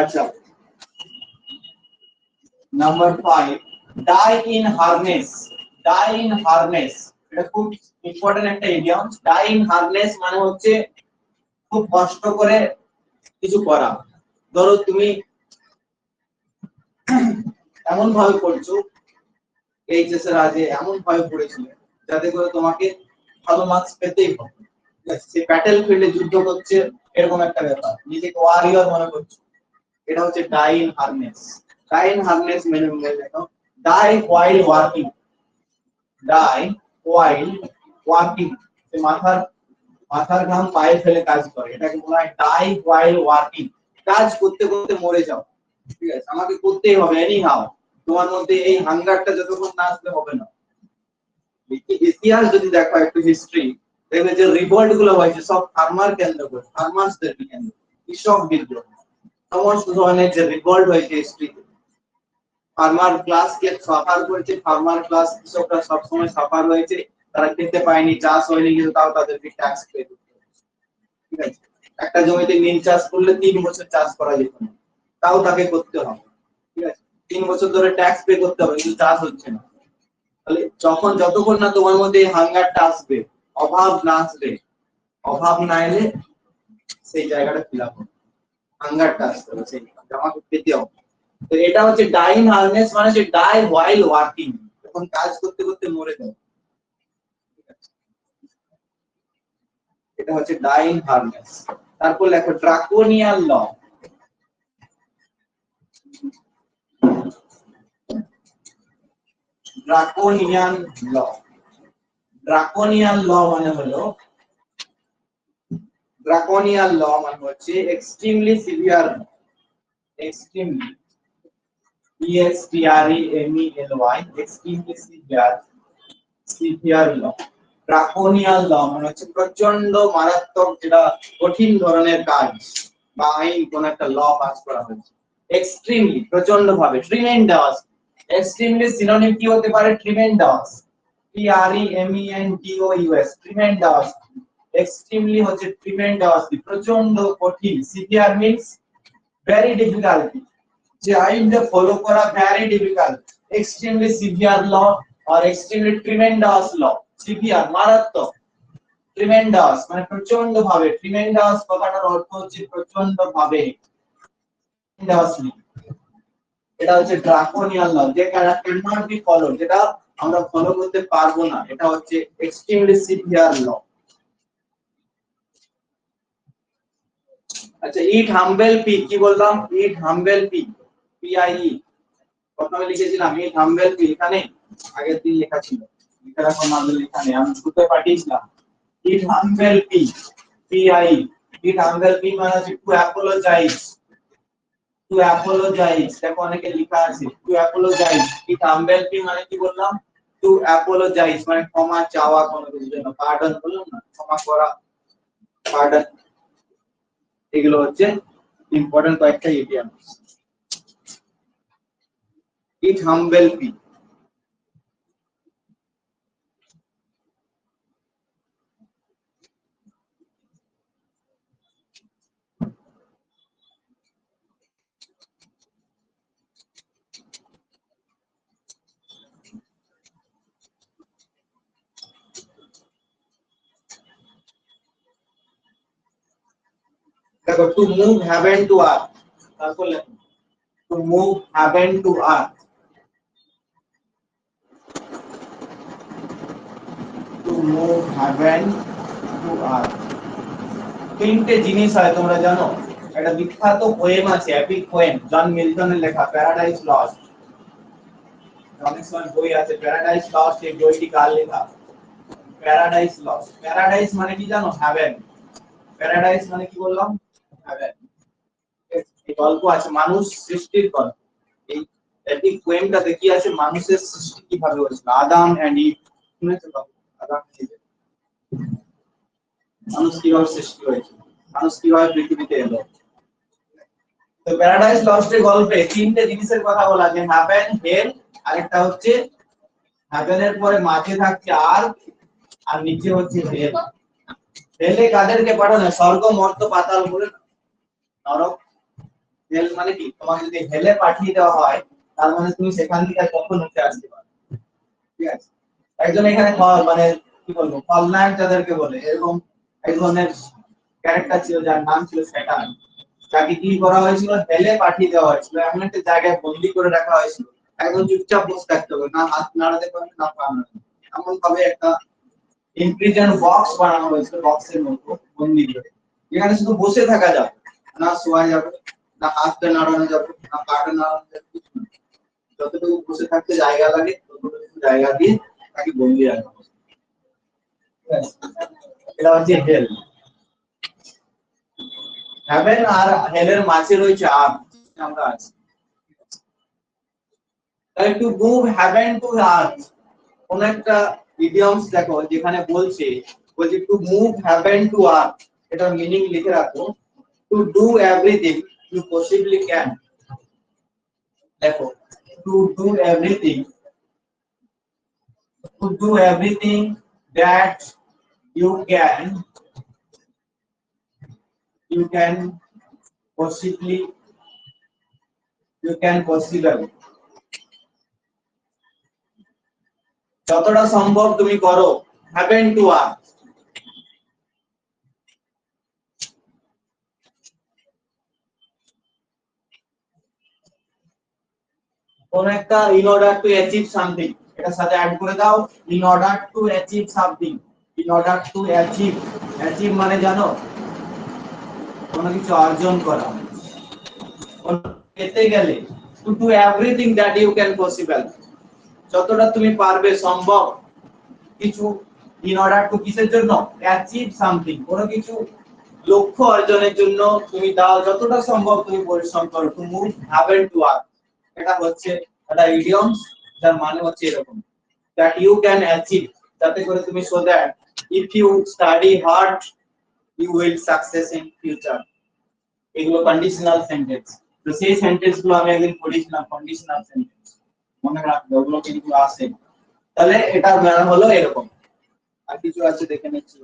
আচ্ছা, number 5, die in harness. Die in harness এটা খুব ইম্পর্টেন্ট একটা ইডিয়ম। ডাই ইন হারনেস মানে হচ্ছে খুব কষ্ট করে কিছু করা। ধরো তুমি এমন ভাবে পড়ছো, এইচএস এর আগে এমন ভাবে পড়েছিলে যাতে করে তোমাকে ভালো মার্কস পেতেই হবে, সে ব্যাটল ফিল্ডে যুদ্ধ করছে, এরকম একটা ব্যাপার, নিজেকে ওয়ারিয়র মনে করছো, এটা হচ্ছে die in harness. Die in harness মেনে দেখো, die while working, die while working, মাথার মাথার ঘাম পায়ে ফেলে কাজ করে, এটাকে বলা হয় ডাই হোয়াইল ওয়ার্কিং। কাজ করতে করতে মরে যাও, ঠিক আছে, আমাকে করতেই হবে এনি হাউ। তোমার মধ্যে এই হাঙ্গারটা যতক্ষণ না আসলে হবে না। ইতিহাস যদি দেখো একটু হিস্ট্রি, দেখবে যে রিভোল্ট গুলো হয়েছে সব ফার্মার কেন্দ্র করে, ফার্মার্সদের কেন্দ্র, কৃষক বিদ্রোহ, সমস্ত ধরনের যে রিভোল্ট হয়েছে হিস্ট্রিতে, ফার্মার ক্লাস কে সাফার করেছে, ফার্মার ক্লাস কৃষকরা সবসময় সাফার হয়েছে, তারা খেতে পায়নি, চাষ হয়নি, কিন্তু তাও তাদেরকে ট্যাক্স পে করতে হবে, ঠিক আছে। একটা জমিতে নীল চাষ করলে 3 বছর চাষ করা যেত না, তাও তাকে করতে হবে, ঠিক আছে, 3 বছর ধরে ট্যাক্স পে করতে হবে, কিন্তু চাষ হচ্ছে না। তাহলে যখন যতক্ষণ না তোমার মধ্যে হাঙ্গারটা আসবে, অভাব না আসবে, অভাব না এলে সেই জায়গাটা ফিল আপ হবে, হাঙ্গারটা আসতে হবে, সেই আমাকে পেতে হবে। তো এটা হচ্ছে ডাইং হারনেস মানে হচ্ছে ডাই হোয়াইল ওয়ার্কিং, যখন কাজ করতে করতে মরে যাও, এটা হচ্ছে ডাইং হারনেস। তারপর লেখো draconian law. Draconian law, draconian law মানে হলো, ড্রাকোনিয়ান ল মানে হচ্ছে extremely severe, extremely EXTREMELY, extremely severe, severe law. Draconian law মানে হচ্ছে প্রচন্ড মারাত্মক, যেটা কঠিন ধরনের কাজ বা আইন, কোন একটা ল পাস করা হয়েছে, এক্সট্রিমলি প্রচন্ড ভাবে। ট্রিমেন্ডাস, এক্সট্রিমলি সিনোনিম কি হতে পারে? Tremendous, TREMENDOUS, tremendous. এক্সট্রিমলি হচ্ছে ট্রিমেন্ডাস, প্রচন্ড কঠিন। সিভিয়ার মিন্স ভেরি ডিফিকাল্ট, যে আইনটা ফলো করা very difficult. Extremely severe law আর এক্সট্রিমলি ট্রিমেন্ডাস ল। সিভিয়ার মারাত্মক, ট্রিমেন্ডাস মানে প্রচন্ড ভাবে। ট্রিমেন্ডাস কথাটার অর্থ হচ্ছে প্রচন্ড ভাবে, ট্রিমেন্ডাসলি। এটা হচ্ছে ড্রাকোনিয়ান ল, যে ক্যান নট বি ফলো, যেটা আমরা ফলো করতে পারবো না, এটা হচ্ছে এক্সট্রিমলি সিভিয়ার ল। আচ্ছা, ইট হাম্বেল পি, কি বললাম? ইট হাম্বেল পি, PIE প্রথমে লিখেছিলাম ইট হাম্বেল পি, এখানে আগের দিন লেখা ছিল, এখন আমাদের এখানে আমি শুতে পাঠিয়েছিলাম। Eat humble P, PIE, eat humble P মানে হচ্ছে টু অ্যাপোলোজাইজ, টু অ্যাপোলোজাইজ। দেখো অনেকে লেখা আছে two apologize. Eat humble P মানে কি বললাম? টু অ্যাপোলোজাইজ মানে ক্ষমা চাওয়া কোনো কিছুর জন্য, পার্ডন বললাম না, ক্ষমা করা, পার্ডন। এগুলো হচ্ছে ইম্পর্টেন্ট কয়েকটা ইডিয়ম। ইট হাম্বল বি, দেখো to move heaven to earth, তারপর লেখো to move heaven to earth, to move heaven to earth. তিনটে জিনিস হয় তোমরা জানো, একটা বিখ্যাত পোয়েম আছে, এপিক পোয়েম, জন মিল্টনের লেখা প্যারাডাইস লস্ট। অনেক সময় বই আছে প্যারাডাইস লস্ট, এই বইটি কার লেখা? Paradise lost. প্যারাডাইস মানে কি জানো? হেভেন। প্যারাডাইস মানে কি বললাম? হেভেন। এই গল্প আছে মানুষ সৃষ্টির গল্প। এই এপিক পোয়েমটাতে কি আছে? মানুষের সৃষ্টি কিভাবে হয়েছিল, আদাম এন্ড ইভ। শুনেছো তো? আদাম এন্ড ইভ, মানুষ কিভাবে সৃষ্টি হয়েছিল, মানুষ কিভাবে পৃথিবীতে এলো। তো প্যারাডাইস লস্টের গল্পে তিনটে জিনিসের কথা বলা আছে, হেভেন, হেল, আরেকটা হচ্ছে হেভেনের পরে মাঝে থাকছে আর্থ, আর নিচে হচ্ছে হেল। হেলে কাদেরকে পাঠানো? স্বর্গ, মর্ত, পাতাল বলে নরক। হেল মানে কি? তোমাকে যদি হেলে পাঠিয়ে দেওয়া হয় তার মানে তুমি সেখান থেকে কখন উঠে আসতে পারবে। ঠিক আছে, একজন এখানে মানে কি বলবো, খলনায়ক যাদেরকে বলে, এরকম এক ধরনের ক্যারেক্টার ছিল যার নাম ছিল শয়তান। তাকে কি করা হয়েছিল? হেলে পাঠিয়ে দেওয়া হয়েছিল, এমন একটা জায়গায় বন্দি করে রাখা হয়েছিল, একদম চুপচাপ বসে থাকতে হবে, না হাত নাড়াতে পারবে না পা নাড়াতে পারবে। এমন ভাবে একটা ইমপ্রিজন বক্স বানানো হয়েছিল, বক্সের মতো বন্দি করে, যেখানে শুধু বসে থাকা যাবে, না শোয়া যাবে, না হাতটা নাড়ানো যাবে, না পাটা নাড়ানো যাবে, কিছু না। যতটুকু বসে থাকতে জায়গা লাগে ততটুকু জায়গা দিয়ে তাকে বন্দি রাখা হবে। এটা হচ্ছে হেল। হেভেন আর হেলের মাঝে রয়েছে আর্থ, আমরা আছি। তাহলে to move heaven to earth, কোন একটা ইডিয়মস দেখো যেখানে বলছে to move heaven to earth, এটার মিনিং লিখে রাখো, to do everything you possibly can. দেখো to do everything, to do everything that you can possibly, you can possible, যতটা সম্ভব তুমি করো, হ্যাভেন টু আর্থ। কোন একটা in order to achieve something, এটার সাথে অ্যাড করে দাও, in order to achieve something, in order to achieve, achieve মানে জানো? কোনো কিছু অর্জন করা, পেতে গেলে to do everything that you can possible, যতটা তুমি পারবে সম্ভব কিছু, in order to কিসের জন্য? achieve something, কোনো কিছু লক্ষ্য অর্জনের জন্য তুমি দাও, যতটা সম্ভব তুমি পরিশ্রম করো, to move heaven to earth। এটা হচ্ছে একটা ইডিয়মস যার মানে হচ্ছে এরকম, that you can achieve, যাতে করে তুমি so that if you study hard you will success in future। এগুলো কন্ডিশনাল সেন্টেন্স। তো সেই সেন্টেন্স গুলো আমি একদিন পড়িয়েছিলাম, কন্ডিশনাল সেন্টেন্স মনে রাখবে, ওগুলো কিন্তু আসে। তাহলে এটার মানে হলো এরকম। আর কিছু আছে দেখে নিচ্ছি।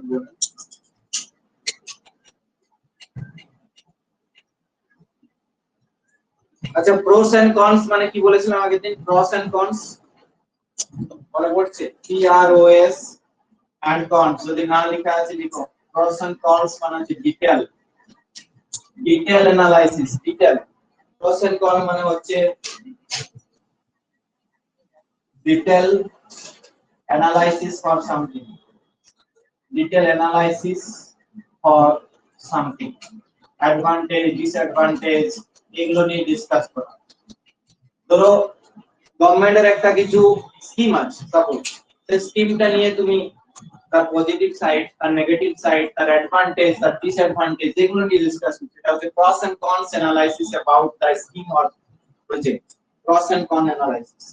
আচ্ছা, প্রোস এন্ড কনস মানে কি বলেছিলাম আগের দিন? প্রোস এন্ড কনস মনে পড়ছে? P R O S and cons, যদি না লেখা আছে লিখো। প্রোস এন্ড কনস মানে হচ্ছে detail, detail analysis, detail. Pros and con মানে হচ্ছে detail analysis for something, detail analysis for something, advantage, disadvantage, এগুলো নিয়ে ডিসকাস করা। ধরো গভর্নমেন্টের একটা কিছু স্কিম আছে, সাপোজ সেই স্কিমটা নিয়ে তুমি তার পজিটিভ সাইড, তার নেগেটিভ সাইড, তার অ্যাডভান্টেজ, তার ডিসঅ্যাডভান্টেজ, এগুলো নিয়ে ডিসকাস করতে। এটা হচ্ছে pros and cons analysis about the scheme or project, pros and con analysis.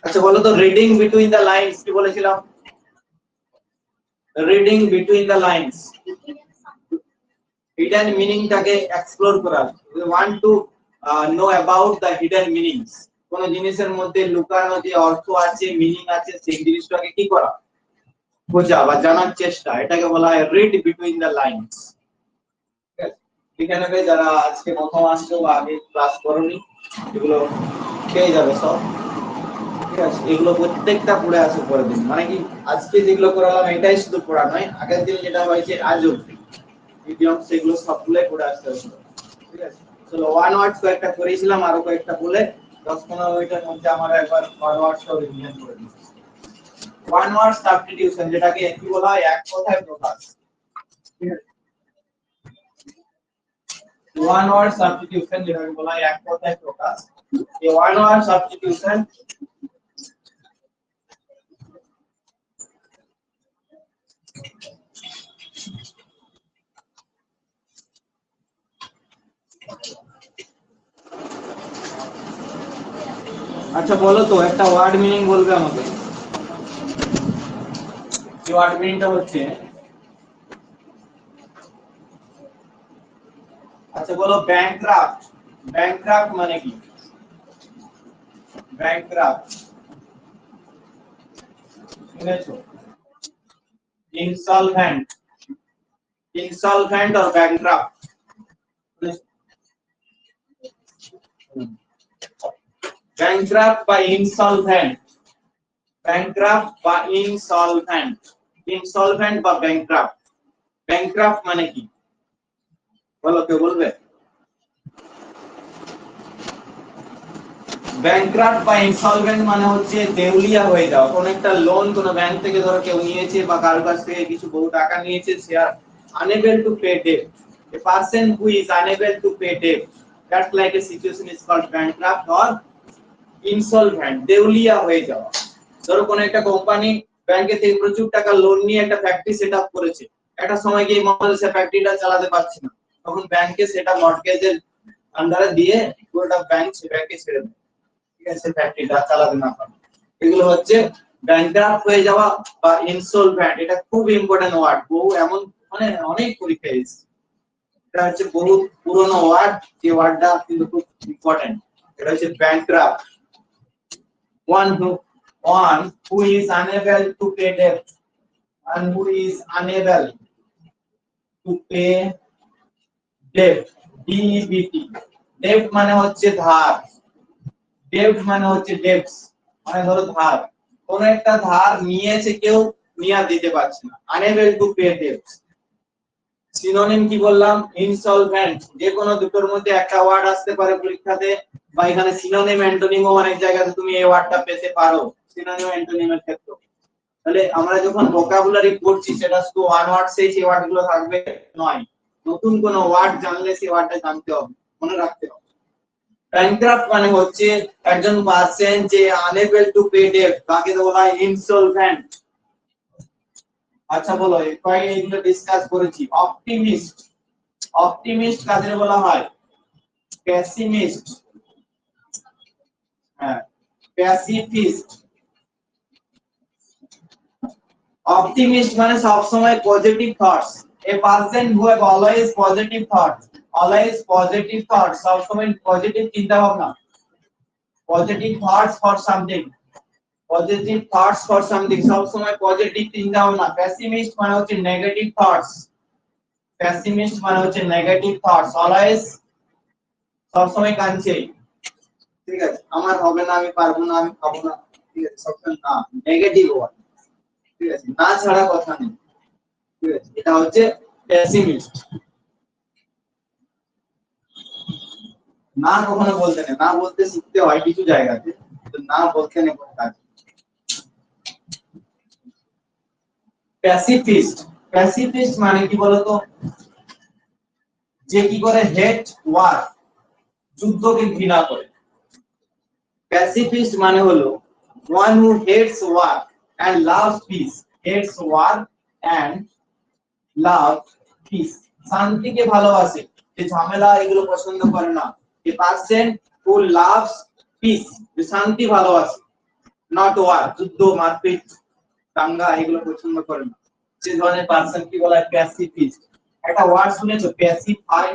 আচ্ছা বলো তো, রিডিং বিটুইন দ্য লাইনস কি বলেছিলাম? Reading between the lines, hidden মিনিংটাকে এক্সপ্লোর করা। We want to know about the hidden meanings, কোন জিনিসের মধ্যে লুকানো যে অর্থ আছে, মিনিং আছে, সেই জিনিসটাকে কি করা, খোঁজা বা জানার চেষ্টা, এটাকে বলা হয় রিড বিটুইন দ্য লাইনস। এখানে যারা আজকে প্রথম আসছো বা আগে ক্লাস করোনি, এগুলো পেয়ে যাবে সব, ঠিক আছে? এগুলো প্রত্যেকটা পড়ে আসো পরের দিন, মানে কি আজকে যেগুলো করালাম এটাই শুধু পড়া নয়, আগের দিন যেটা হয়েছে আজ অবধি ইডিয়ম সেগুলো সবগুলোই পড়ে আসতে হবে, ঠিক আছে? চলো ওয়ান ওয়ার্ডস কয়েকটা করেছিলাম, আরো কয়েকটা বলে 10-15 মিনিটের মধ্যে আমরা একবার ওয়ান ওয়ার্ডস সব রিভিশন করে নিই। ওয়ান ওয়ার্ড সাবস্টিটিউশন, যেটাকে কি বলা হয়, এক কথায় প্রকাশ, ঠিক আছে? ওয়ান ওয়ার্ড সাবস্টিটিউশন যেটাকে বলা হয় এক কথায় প্রকাশ, এই ওয়ান ওয়ার্ড সাবস্টিটিউশন আচ্ছা বলো তো একটা ওয়ার্ড মিনিং বলবে আমাকে। এই ওয়ার্ড মিনিংটা হচ্ছে, আচ্ছা বলো ব্যাংকরাফট। ব্যাংকরাফট মানে কি? ব্যাংকরাফট শুনেছো? ইনসলভেন্ট, ইনসলভেন্ট और ব্যাংকরাফট। ব্যাংকরাফট বা ইনসলভেন্ট, ব্যাংকরাফট বা ইনসলভেন্ট, ইনসলভেন্ট বা ব্যাংকরাফট। ব্যাংকরাফট মানে কি বলো, কেউ বলবে? ব্যাংকরাফট বা ইনসলভেন্ট মানে হচ্ছে দেউলিয়া হয়ে যাওয়া। কোন একটা লোন কোন ব্যাংক থেকে ধরো কেউ নিয়েছে বা কারোর কাছ থেকে কিছু বহু টাকা নিয়েছে, সে আর unable to pay debt. A person who is unable to pay debt, that's like a situation is called bankrupt or insolvent, দেউলিয়া হয়ে যাওয়া। ধরো কোন একটা কোম্পানি ব্যাংকে থেকে প্রচুর টাকা লোন নিয়ে একটা ফ্যাক্টরি সেটআপ করেছে, একটা সময় গিয়ে মনে সে ফ্যাক্টরিটা চালাতে পারছে না, তখন ব্যাংকে সেটা মর্টগেজের আন্ডারে দিয়ে পুরোটা ব্যাংক সে ব্যাংকে ছেড়ে দেয়, ঠিক আছে? ফ্যাক্টরিটা চালাতে না পারে, এগুলো হচ্ছে ব্যাংকরাফট হয়ে যাওয়া বা ইনসলভেন্ট। এটা খুব ইম্পর্টেন্ট ওয়ার্ড, বহু এমন মানে অনেক পরীক্ষায় এসেছে। এটা হচ্ছে বহু পুরনো ওয়ার্ড, যে ওয়ার্ডটা কিন্তু খুব ইম্পর্টেন্ট। এটা হচ্ছে ব্যাংকরাফট, one who is unable to pay debt, and who is unable to pay debt, DEBT। debt মানে হচ্ছে ধার, ডেট মানে হচ্ছে ডেটস, মানে ধরো ধার, কোন একটা ধার নিয়েছে কেউ, নিয়ে দিতে পারছে না, unable to pay dates. Synonym কি বললাম? ইনসলভেন্ট। যে কোনো দুটোর মধ্যে একটা ওয়ার্ড আসতে পারে পরীক্ষাতে, বা এখানে সিনোনিম অ্যান্টোনিমও অনেক জায়গাতে তুমি এই ওয়ার্ডটা পেতে পারো, সিনোনিম অ্যান্টোনিমের ক্ষেত্রে। তাহলে আমরা যখন ভোকাবুলারি পড়ছি, সেটা শুধু ওয়ান ওয়ার্ড সেই ওয়ার্ডগুলো থাকবে নয়, নতুন কোন ওয়ার্ড জানলে সেই ওয়ার্ডটা জানতে হবে, মনে রাখতে হবে। ব্যাংকরাফট মানে হচ্ছে একজন পারসন যে আনএবল টু পে ডেট, তাকে বলা হয় ইনসলভেন্ট। আচ্ছা বলো এইগুলো ডিসকাস করেছি। অপটিমিস্ট, অপটিমিস্ট কাদের বলা হয়? পেসিমিস্ট, হ্যাঁ প্যাসিফিস্ট। অপটিমিস্ট মানে সব সময় positive thoughts, a person who have always positive thoughts, always positive thoughts, সব সময় পজিটিভ চিন্তা ভাবনা, positive thoughts for something, positive thoughts for something, সব সময় পজিটিভ চিন্তা ভাবনা। পেসিমিস্ট মানে হচ্ছে নেগেটিভ থটস, পেসিমিস্ট মানে হচ্ছে নেগেটিভ থটস, অলওয়েজ সব সময় কাঁদছে, ঠিক আছে? আমার হবে না, আমি পারবো না, আমি খাবো না, ঠিক আছে? সবসময় না, নেগেটিভ ওয়ার্ড, ঠিক আছে? না ছাড়া কথা নেই, ঠিক আছে? এটা হচ্ছে পেসিমিস্ট। না কখনো বলতে নেই, না বলতে শিখতে হয় কিছু জায়গাতে, তো না বলতে নেই কোনো কাজ। প্যাসিফিস্ট, প্যাসিফিস্ট মানে কি বলতো? যে কি করে হেট ওয়ার, যুদ্ধকে ঘৃণা করে। প্যাসিফিস্ট মানে হলো one who hates war and loves peace, hates war and love peace, শান্তিকে ভালোবাসে, যে ঝামেলা এগুলো পছন্দ করে না। a person who loves peace, যে শান্তি ভালোবাসে, not war, যুদ্ধ মারপিট দাঙ্গা এগুলো পছন্দ করে না। সেই ধরনের পারসন কি বলা হয় প্যাসিফিস্ট। একটা ওয়ার্ড শুনেছো প্যাসিফাই?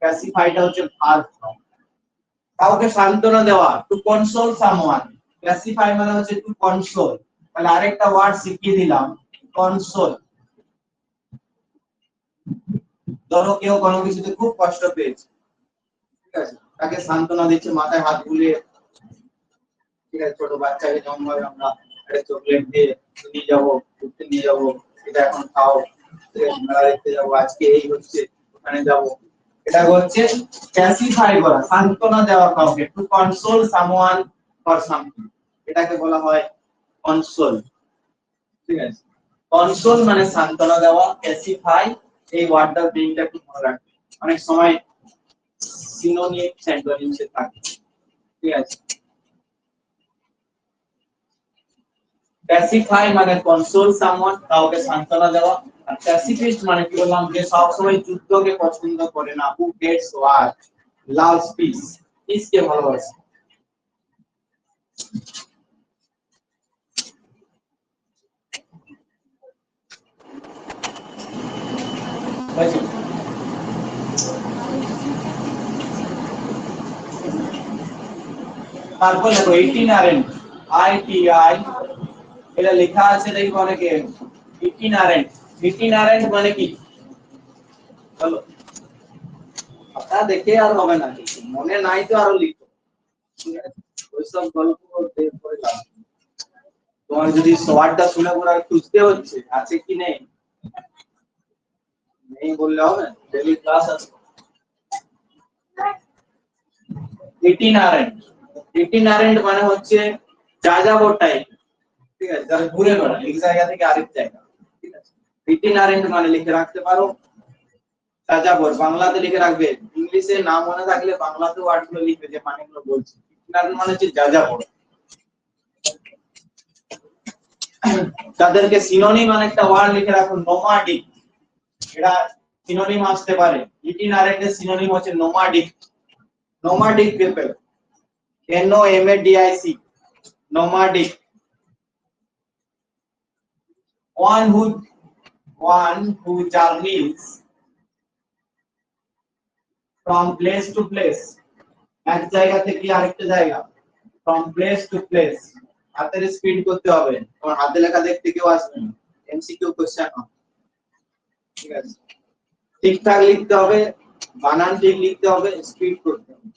প্যাসিফাইটা হচ্ছে ভার্ব ফর্ম, কাউকে সান্ত্বনা দেওয়া, টু কনসোল সামওয়ান। প্যাসিফাই মানে হচ্ছে টু কনসোল। তাহলে আরেকটা ওয়ার্ড শিখিয়ে দিলাম, কনসোল। ধরো কেউ কোনো কিছুতে খুব কষ্ট পেয়েছে, ঠিক আছে, তাকে সান্ত্বনা দিচ্ছে, মাথায় হাত বুলিয়ে, ঠিক আছে, ছোট বাচ্চাকে যেমন ভাবে আমরা একটা চকলেট দিয়ে নিয়ে যাবো, ঘুরতে নিয়ে যাবো, এটা এখন খাও, মেলা দেখতে যাবো, আজকে এই হচ্ছে, ওখানে যাবো, এটা হচ্ছে প্যাসিফাই করা, সান্ত্বনা দেওয়া কাউকে, two console someone for something, এটাকে বলা হয় কনসোল। ঠিক আছে, কনসোল মানে সান্ত্বনা দেওয়া, প্যাসিফাই এই ওয়ার্ডটার মিনিংটা একটু মনে রাখবে, অনেক সময় সিনোনিম সেন্টোনিমসে থাকে। ঠিক আছে, প্যাসিফাই মানে কনসোল সামওয়ান, কাউকে সান্ত্বনা দেওয়া। আর প্যাসিফিস্ট মানে কি বললাম, যে সব সময় যুদ্ধকে পছন্দ করে না, who hates war, loves peace, পিসকে ভালোবাসে। তারপর দেখো ইটিনারেন্ট, ITI, এটা লেখা আছে দেখো অনেকে, ইটিনারেন্ট। ইটিনারেন্ট মানে কি বলো? আপনারা দেখে আর হবে না, মনে নাই তো আরো লিখো, ঠিক আছে, ওইসব গল্প বের করে লাভ নেই। তোমার যদি ওয়ার্ডটা শুনে পুরো খুঁজতে হচ্ছে আছে কি নেই, নেই বললে হবে, ডেইলি ক্লাস আছে। ইটিনারেন্ট, ইটিনারেন্ট মানে হচ্ছে যাযাবর টাইপ, ঠিক আছে, যারা ঘুরে বেড়ায় এক জায়গা থেকে আরেক জায়গা, ঠিক আছে। ইটিনারেন্ট মানে লিখে রাখতে পারো যাযাবর, বাংলাতে লিখে রাখবে, ইংলিশে না মনে থাকলে বাংলাতে ওয়ার্ডগুলো লিখবে যে মানেগুলো বলছি। ইটিনারেন্ট মানে হচ্ছে যাযাবর। তাদেরকে সিনোনিম মানে একটা ওয়ার্ড লিখে রাখুন, নোমাডিক, এটা সিনোনিম আসতে পারে। ইটিনারেন্ট এর সিনোনিম হচ্ছে nomadic, nomadic people, NOMADIC, nomadic, one who journeys from place to place, এক জায়গা থেকে আরেকটা জায়গা, from place to place, হাতের স্পিড করতে হবে, তোমার হাতে লেখা দেখতে কেউ আসবে না, MCQ কোশ্চেন হবে, ঠিক আছে, ঠিকঠাক লিখতে হবে, বানান ঠিক লিখতে হবে, স্পিড করতে হবে।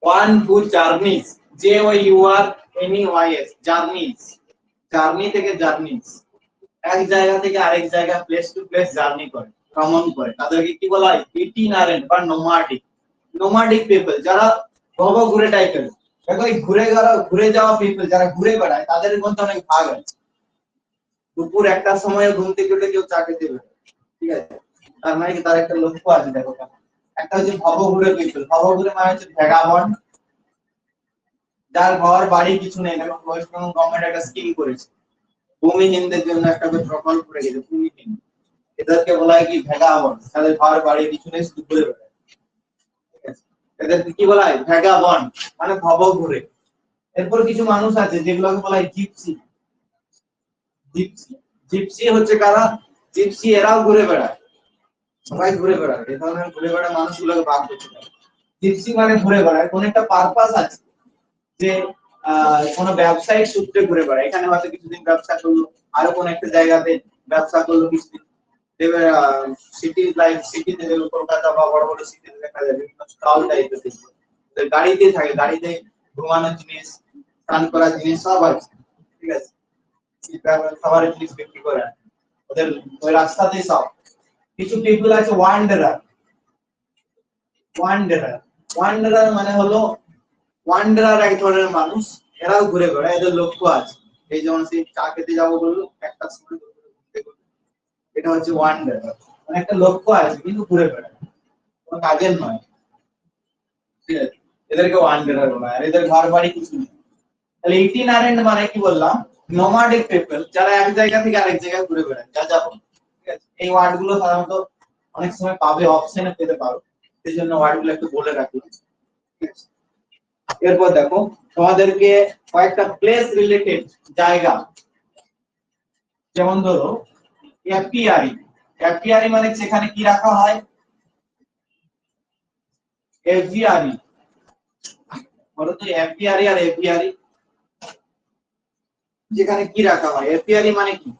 One who journeys, JOURNEYS, journeys, journey থেকে জার্নিস, এক জায়গা থেকে আরেক জায়গা, প্লেস টু প্লেস জার্নি করে, ভ্রমণ করে, তাদেরকে কি বলা হয় ইটিনারেন্ট বা নোমাডিক। নোমাডিক পিপল যারা ঘুরে টাইপের, দেখো এই ঘুরে যাওয়া পিপল যারা ঘুরে বেড়ায় তাদের মধ্যে অনেক ভাগ আছে। দুপুর একটার সময় ঘুম থেকে উঠে কেউ চা খেতে বেরোয়, ঠিক আছে, তার মানে কি তার একটা লক্ষ্য আছে। দেখো একটা হচ্ছে ভবঘুরে পিপল, ভবঘুরে মানে হচ্ছে ভ্যাগাবন্ড, যার ঘর বাড়ি কিছু নেই। দেখো ওয়েস্ট বেঙ্গল গভর্নমেন্ট একটা স্কিম করেছে, ভূমিহীনদের জন্য একটা প্রকল্প রেখেছে, ভূমিহীন, এদেরকে বলা হয় কি ভ্যাগাবন্ড, তাদের ঘর বাড়ি কিছু নেই, শুধু ঘুরে বেড়ায়, ঠিক আছে, এদেরকে কি বলা হয় ভ্যাগাবন্ড, মানে ভবঘুরে। এরপর কিছু মানুষ আছে যেগুলোকে বলা হয় জিপসি, জিপসি, জিপসি হচ্ছে কারা, জিপসি এরাও ঘুরে বেড়ায়, সবাই ঘুরে বেড়ায়, এই ধরনের ঘুরে বেড়ায় মানুষগুলোকে ভাগ করতে পারে। জিপসি মানে ঘুরে বেড়ায়, কোন একটা পারপাস আছে, যে কোনো ব্যবসায়িক সূত্রে ঘুরে বেড়ায়, এখানে হয়তো কিছুদিন ব্যবসা করলো, আরো কোন একটা জায়গাতে ব্যবসা করলো কিছুদিন, দেবে সিটি লাইফ, সিটিতে যেগুলো কলকাতা বা বড় বড় সিটিতে দেখা যায় বিভিন্ন স্টল টাইপের, গাড়িতে থাকে, গাড়িতে ঘুমানোর জিনিস, স্নান করার জিনিস সব আছে, ঠিক আছে, খাবারের জিনিস বিক্রি করে ওদের ওই রাস্তাতেই সব। কিছু পিপল আছে ওয়ান্ডারার, ওয়ান্ডারার, ওয়ান্ডারার মানে হলো, ওয়ান্ডারার এক ধরনের মানুষ, এরাও ঘুরে বেড়ায়, এদের লক্ষ্য আছে, এই যেমন সেই চা খেতে যাবো বললো একটা সময়, এটা হচ্ছে ওয়ান্ডারার, মানে একটা লক্ষ্য আছে কিন্তু ঘুরে বেড়ায়, কোনো কাজের নয়, ঠিক আছে, এদেরকে ওয়ান্ডারার বলা হয়, আর এদের ঘর বাড়ি কিছু নেই। তাহলে ইটিনারেন্ট মানে কি বললাম, নোমাডিক পিপল, যারা এক জায়গা থেকে আরেক জায়গায় ঘুরে বেড়ায়, যাযাবর, ঠিক আছে। এই ওয়ার্ড গুলো সাধারণত অনেক সময় পাবে, অপশনে পেতে পারো, সেই জন্য ওয়ার্ড গুলো একটু বলে রাখলাম, ঠিক আছে। এরপর দেখো তোমাদেরকে কয়েকটা প্লেস রিলেটেড জায়গা, যেমন ধরো অ্যাপিয়ারি, অ্যাপিয়ারি মানে সেখানে কি রাখা হয়? এভিয়ারি। বলো তো অ্যাপিয়ারি আর এভিয়ারি যেখানে কি রাখা হয়? অ্যাপিয়ারি মানে কি?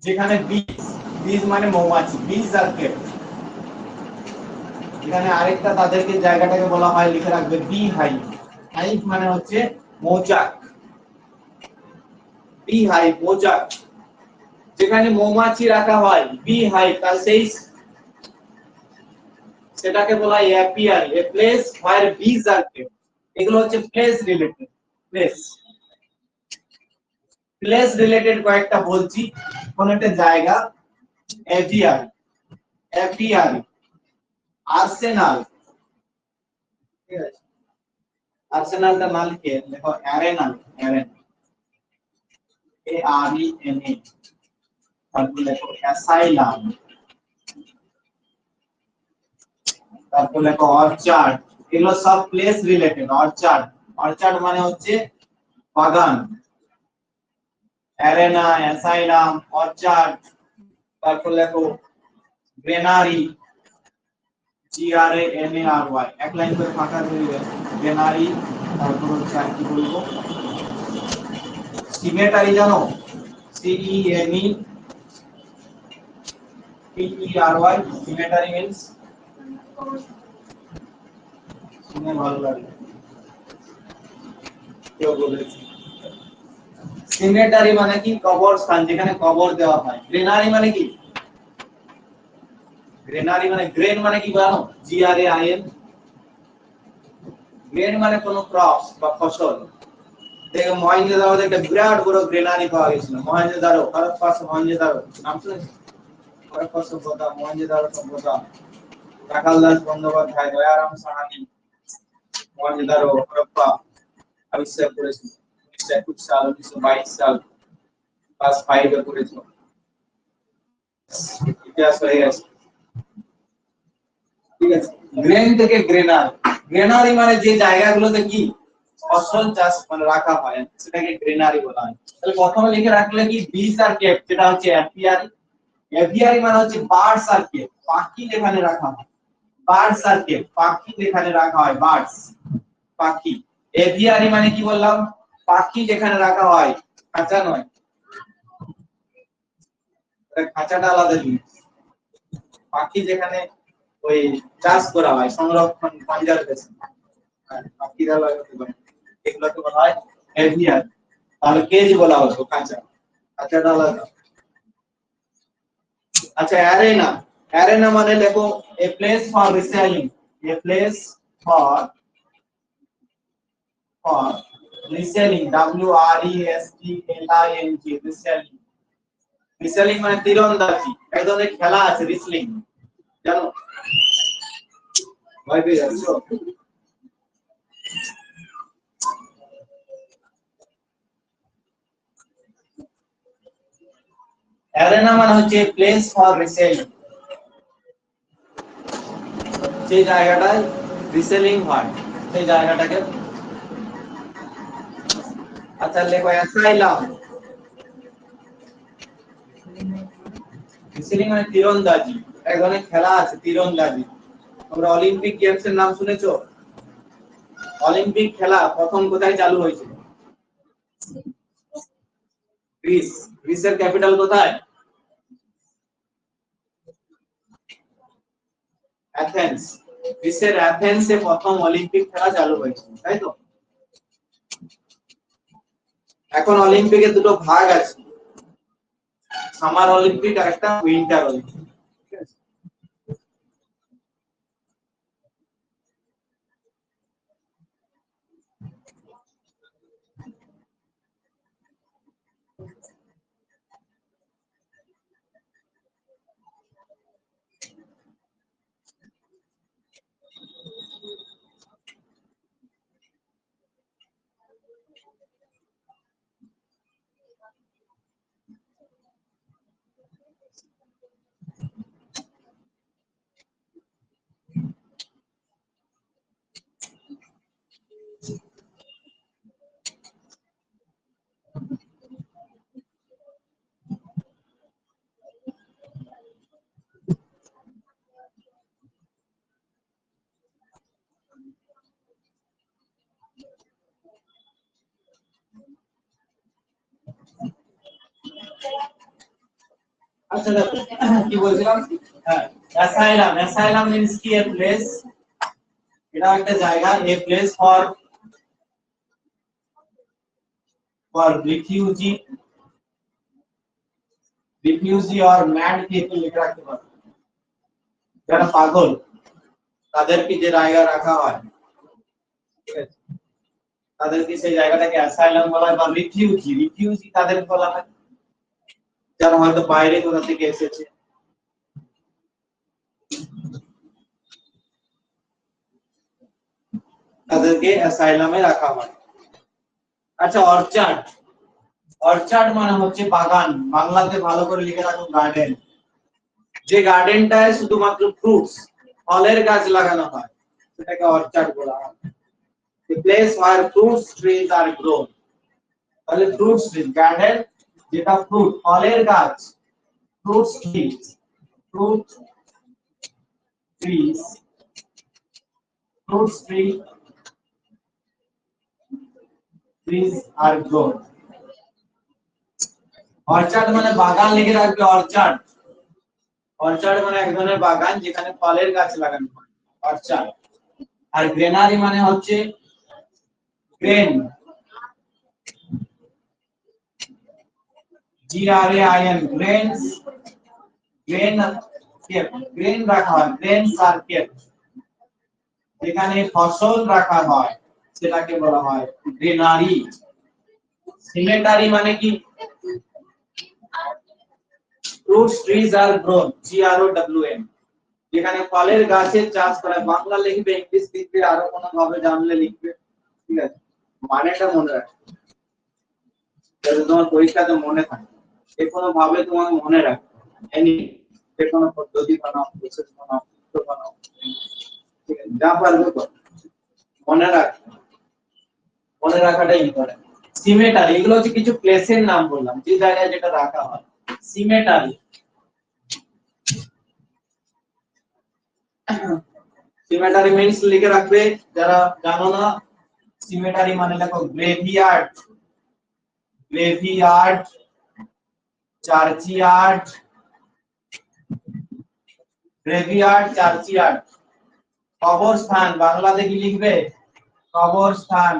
যেখানে বীজ, বীজ মানে মৌমাছি, বীজ আর কেপ্ট। এখানে আরেকটা তাদেরকে জায়গাটাকে বলা হয়, লিখে রাখবে, বি হাইভ। হাইভ মানে হচ্ছে মৌচাক, বি হাইভ মৌচাক। যেখানে মৌমাছি রাখা হয় বি হাইভ, তার সেই সেটাকে বলা হয় অ্যাপিয়ারি, এ প্লেস হোয়ার বিজ আর কেপ্ট। এগুলো হচ্ছে place related. Place, place related কয়েকটা বলছি। কোন একটা জায়গা, এভিয়ারি, অ্যাপিয়ারি, আর্সেনাল, ঠিক আছে? আর্সেনালটা না লিখে দেখো arena, arena, A R E N A. তারপর লেখো অ্যাসাইলাম, তারপর লেখো অর্চার্ড। এগুলো সব প্লেস রিলেটেড। অর্চার্ড, অর্চার্ড মানে হচ্ছে বাগান। Arena, asylum, orchard. তারপর লেখো granary, G R A N A R Y. এক লাইন করে ফাঁকা দিয়ে দিবেন, গ্রেনারি। তারপর হচ্ছে আর কি বলবো, সিমেটারি, জানো? C E M E P E R Y. Cemetery means, শুনে ভালো লাগে, কেউ বলেছে। সিমেটারি মানে কি? কবরস্থান, যেখানে কবর দেওয়া হয়। গ্রেনারি মানে কি? গ্রেনারি মানে, গ্রেন মানে কি জানো? জি R A I N. Grain মানে কোন ক্রপস বা ফসল। দেখো মহেঞ্জোদারোতে একটা বিরাট বড় গ্রেনারি পাওয়া গেছিল। মহেঞ্জোদারো, হরপ্পা মহেঞ্জোদারো, নাম শুনেছো? হরপ্পা সভ্যতা, মহেঞ্জোদারো সভ্যতা, রাখাল দাস বন্দ্যোপাধ্যায়, দয়ারাম সাহানি মহেঞ্জোদারো হরপ্পা আবিষ্কার করেছিল 1921 সাল, 1922 সাল, ক্লাস 5 এ পড়েছিল। ইতিহাস হয়ে গেছে, ঠিক আছে? গ্রেন থেকে গ্রেনার, গ্রেনারি মানে যে জায়গাগুলোতে কি ফসল চাষ মানে রাখা হয়, সেটাকে গ্রেনারি বলা হয়। তাহলে প্রথমে লিখে রাখলে কি, বিজ আর কেপ, যেটা হচ্ছে অ্যাপিয়ারি। এভিয়ারি মানে হচ্ছে বার্ডস আর কেপ, পাখি যেখানে রাখা হয়। বার্ডস আর কেপ, পাখি যেখানে রাখা হয়, বার্ডস, পাখি। এভিয়ারি মানে কি বললাম? পাখি যেখানে রাখা হয়, খাঁচা নয়। খাঁচাটা আলাদা জিনিস। পাখি যেখানে ওই চাষ করা হয়, সংরক্ষণ, কনজারভেশন, পাখিরা লাগাতে পারে, এগুলোকে বলা হয় এভিয়ারি। তাহলে কেজ বলা হতো খাঁচা, খাঁচাটা আলাদা। আচ্ছা অ্যারেনা, অ্যারেনা মানে দেখো a place for wrestling, a place for for wrestling, W R E S T L I N G, wrestling. Wrestling মানে তীরন্দাজি, এক ধরনের খেলা আছে রিসলিং, জানো? ভয় পেয়ে যাচ্ছ? অ্যারেনা মানে হচ্ছে প্লেস ফর রিসেলিং, যে জায়গাটায় রিসেলিং হয় সেই জায়গাটাকে। আচ্ছা লেখো অ্যাসাইলাম, রিসেলিং মানে তীরন্দাজি, এক ধরনের খেলা আছে তীরন্দাজি। তোমরা অলিম্পিক গেমস এর নাম শুনেছো? অলিম্পিক খেলা প্রথম কোথায় চালু হয়েছিল? গ্রিস। গ্রিসের ক্যাপিটাল কোথায়? অ্যাথেন্স। গ্রিসের অ্যাথেন্সে প্রথম অলিম্পিক খেলা চালু হয়েছিল, তাই তো? এখন অলিম্পিকের দুটো ভাগ আছে, সামার অলিম্পিক আর একটা উইন্টার অলিম্পিক। ঠিক আছে? আচ্ছা দেখো কি বলছিলাম, হ্যাঁ অ্যাসাইলাম, অ্যাসাইলাম মিন্স কি এ প্লেস, এটা একটা জায়গা, এ place for refugee, refugee or mad people লিখে রাখতে পারো, যারা পাগল তাদেরকে যে জায়গা রাখা হয়, ঠিক আছে, তাদেরকে সেই জায়গাটাকে অ্যাসাইলাম বলা হয়, বা রিফিউজি, রিফিউজি তাদের বলা হয় যারা হয়তো বাইরে কোথা থেকে এসেছে, তাদেরকে অ্যাসাইলামে রাখা হয়। আচ্ছা অর্চার্ড, অর্চার্ড মানে হচ্ছে বাগান, বাংলাতে ভালো করে লিখে রাখো গার্ডেন, যে গার্ডেনটায় শুধুমাত্র ফ্রুটস ফলের গাছ লাগানো হয় সেটাকে অর্চার্ড বলা হয়। The place where fruits trees are grown, তাহলে ফ্রুটস ট্রি গার্ডেন যেটা ফ্রুট ফলের গাছ, fruits trees, fruit trees, fruits tree trees are grown. Orchard মানে বাগান লিখে রাখবে, অর্চার্ড, অর্চার্ড মানে এক ধরনের বাগান যেখানে ফলের গাছ লাগানো হয়, অর্চার্ড। আর গ্রেনারি মানে হচ্ছে grain, GRAIN, grains, grain, grain রাখা হয়, গ্রেনস আর কেপ্ট, যেখানে ফসল রাখা হয় সেটাকে বলা হয় গ্রেনারি। সিমেটারি মানে কি, fruits trees are grown, GROWN, যেখানে ফলের গাছের চাষ করা, বাংলা লিখবে, ইংলিশ লিখবে, আরো কোনো ভাবে জানলে লিখবে, ঠিক আছে, মানেটা মনে রাখবে যাতে তোমার পরীক্ষাতে মনে থাকে, যে কোনো ভাবে তোমাকে মনে রাখবে, এনি যে কোনো পদ্ধতি বানাও, প্রসেস বানাও, সূত্র বানাও, ঠিক আছে, যা পারবে করো, মনে রাখবে, মনে রাখাটা ইম্পর্টেন্ট। সিমেটারি, এগুলো হচ্ছে কিছু প্লেসের নাম বললাম যে জায়গায় যেটা রাখা হয়, সিমেটারি। সিমেটারি মিন্স লিখে রাখবে যারা জানো না, সিমেটারি মানে দেখো গ্রেভিয়ার্ড, গ্রেভিয়ার্ড, চার্চিয়ার্ড, গ্রেভিয়ার্ড, চার্চিয়ার্ড। কবরস্থান বাংলাতে কি লিখবে, কবরস্থান,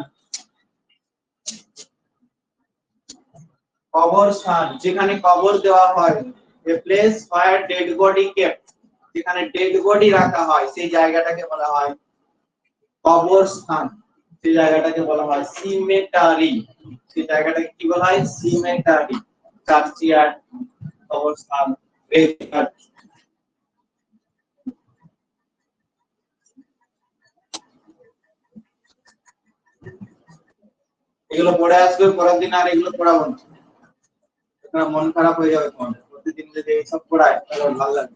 কবরস্থান যেখানে কবর দেওয়া হয়, a place where dead body kept, যেখানে ডেড বডি রাখা হয় সেই জায়গাটাকে বলা হয় কবরস্থান, সেই জায়গাটাকে বলা হয় সিমেটারি, সেই জায়গাটাকে কি বলা হয়, সিমেটারি, চার্চিয়ার্ড, কবরস্থান, গ্রেভিয়ার্ড। এগুলো পড়ে আসবে, পরের দিন আর এগুলো পড়াবো না, তোমার মন খারাপ হয়ে যাবে, তোমার প্রতিদিন যদি এইসব পড়ায় তাহলে ভালো লাগে,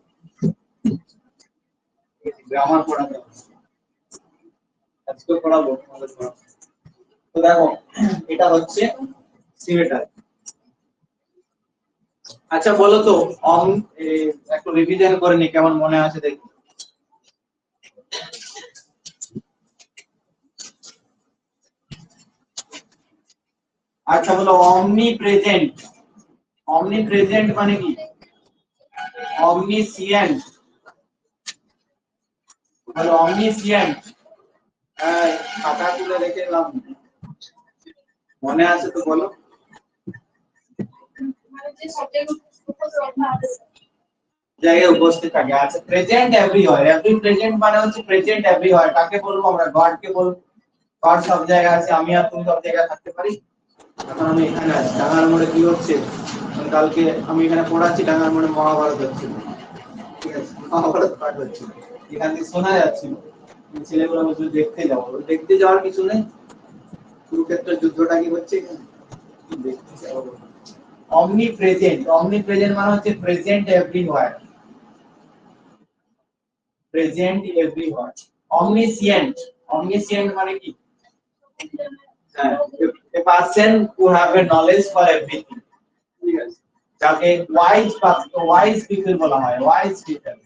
গ্রামার পড়াতে হবে, আজকে পড়াবো তোমাদের পড়াবো। তো দেখো এটা হচ্ছে সিমেটারি। আচ্ছা বলো তো একটু রিভিশন করে নি, কেমন মনে আছে দেখি। আচ্ছা বলো অমনি প্রেজেন্ট, অমনি প্রেজেন্ট মানে কি, অমনিসিয়েন্ট, বলো অমনিসিয়েন্ট, খাতা তুলে রেখে লাভ নেই। মনে আছে তো বলো, জায়গায় উপস্থিত থাকে। আচ্ছা প্রেজেন্ট এভরিওয়্যার, এভরি প্রেজেন্ট মানে হচ্ছে প্রেজেন্ট এভরিওয়্যার, কাকে বলবো আমরা, গড কে বলবো, গড সব জায়গায় আছে, আমি আর তুমি সব জায়গায় থাকতে পারি। এখন আমি এখানে আছি, ডাঙ্গার মোড়ে কি হচ্ছে, কালকে আমি এখানে পড়াচ্ছি, ডাঙ্গার মোড়ে মহাভারত হচ্ছে, ঠিক আছে, মহাভারত পাঠ হচ্ছে, এখান থেকে শোনা যাচ্ছিল, ছেলেগুলো বলছে দেখতে যাবো, দেখতে যাওয়ার কিছু নেই, কুরুক্ষেত্রের যুদ্ধটা কি হচ্ছে এখানে, দেখতে যাবো। অমনি প্রেজেন্ট, অমনি প্রেজেন্ট মানে হচ্ছে প্রেজেন্ট এভরিওয়্যার, প্রেজেন্ট এভরিওয়্যার। অমনিসিয়েন্ট, অমনিসিয়েন্ট মানে কি, a person who have a knowledge for everything, ঠিক আছে, যাকে ওয়াইজ, ওয়াইজ পিপল বলা হয়, ওয়াইজ পিপল,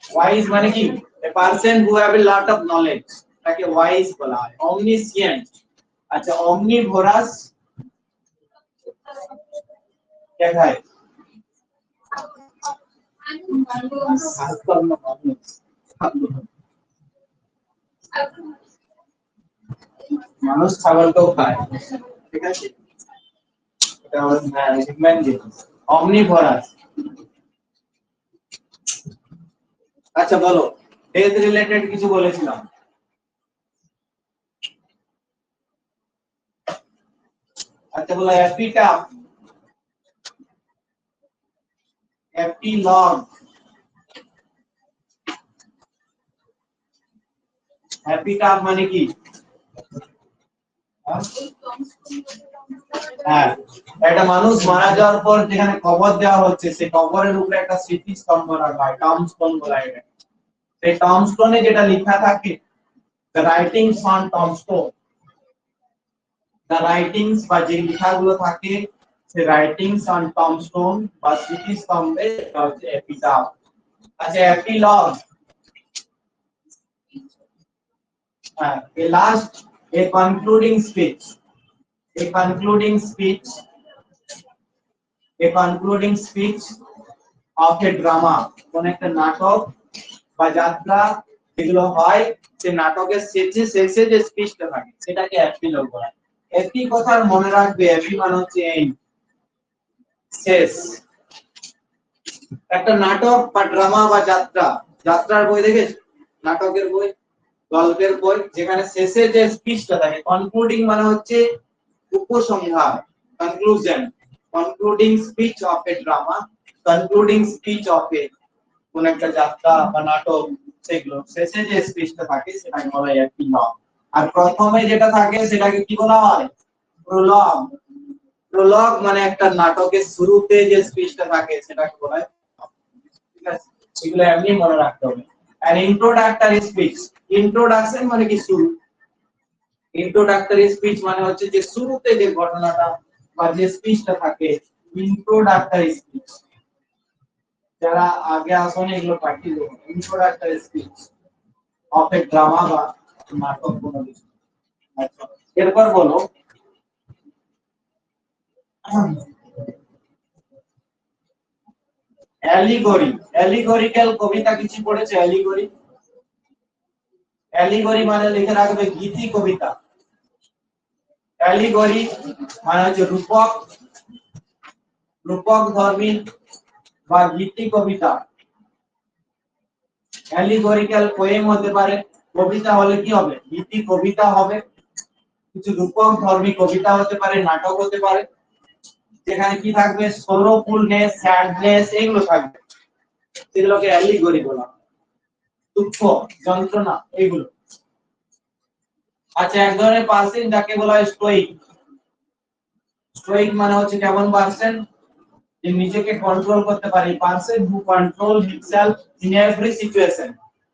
ওয়াইজ মানে কি, a person who have a lot of knowledge, তাকে ওয়াইজ বলা হয়, omniscient। আচ্ছা omnivorous দেখায়, কাজকর্ম মানুষ মানুষ ছাগলকেও খায়, ঠিক আছে, এটা হিউম্যান জিনিস, অমনিভোরাস। আচ্ছা বলো, ডেথ রিলেটেড কিছু বলেছিলাম। আচ্ছা বলো, এপিটাফ, এপিলগ, এপিটাফ মানে কি? হ্যাঁ, একটা মানুষ মারা যাওয়ার পর যেখানে কবর দেওয়া হচ্ছে, সেই কবরের উপরে একটা স্মৃতিস্তম্ভ রাখা হয়, টম্বস্টোন বলা হয়। সেই টম্বস্টোনে যেটা লেখা থাকে, the writings on tombstone, the writings বা যে লেখাগুলো থাকে, সেই writings on tombstone বা স্মৃতিস্তম্ভে এটা হচ্ছে এপিটাফ। আচ্ছা, এপিলগ, হ্যাঁ, a last, a concluding speech, a concluding speech, a concluding speech of a drama, কোন একটা নাটক বা যাত্রা যেগুলো হয়, সেই নাটকের শেষে যে স্পিচটা থাকে সেটাকে এপিলগ বলা হয়। একই কথা মনে রাখবে, এপি মানে হচ্ছে এন্ড, শেষ। একটা নাটক বা ড্রামা বা যাত্রা, যাত্রার বই দেখেছ, নাটকের বই, গল্পের বই, যেখানে শেষে যে স্পিচটা থাকে, কনক্লুডিং মানে হচ্ছে উপসংহার, conclusion, concluding speech of a drama, concluding speech of a কোন একটা যাত্রা বা নাটক, সেগুলো শেষে যে স্পিচটা থাকে সেটাকে বলা হয় এপিলগ। আর প্রথমে যেটা থাকে সেটাকে কি বলা হয়? প্রলগ। প্রলগ মানে একটা নাটকের শুরুতে যে স্পিচটা থাকে সেটাকে বলা হয়, ঠিক আছে, এগুলো এমনি মনে রাখতে হবে। আর ইন্ট্রোডাক্টরি স্পিচ, ইন্ট্রোডাকশন মানে কি? শুরু। ইন্ট্রোডাক্টরি স্পিচ মানে হচ্ছে যে শুরুতে যে ঘটনাটা বা যে স্পিচটা থাকে, ইন্ট্রোডাক্টরি স্পিচ। যারা আগে আসলে এগুলো প্র্যাকটিস করুন, introductory speech of a drama বা নাটক কোনো কিছু। আচ্ছা, এরপর বলো, অ্যালিগরি, অ্যালিগরিক্যাল কবিতা কিছু পড়েছে? অ্যালিগরি, অ্যালিগরি মানে লিখে রাখবে গীতি কবিতা। অ্যালিগরি মানে হচ্ছে রূপক, রূপক ধর্মী বা গীতি কবিতা। অ্যালিগরিক্যাল পোয়েম হতে পারে, কবিতা হলে কি হবে? গীতি কবিতা হবে। কিছু রূপক ধর্মী কবিতা হতে পারে, নাটক হতে পারে, যেখানে কি থাকবে? সরোফুলনেস, স্যাডনেস এগুলো থাকবে, সেগুলোকে অ্যালিগরি বলা হয়। দুঃখ, যন্ত্রণা এগুলো। আচ্ছা, এক ধরনের পার্সন যাকে বলা হয় স্টোইক। স্টোইক মানে হচ্ছে কেমন পার্সন? যে নিজেকে কন্ট্রোল করতে পারে, person who control himself in every situation,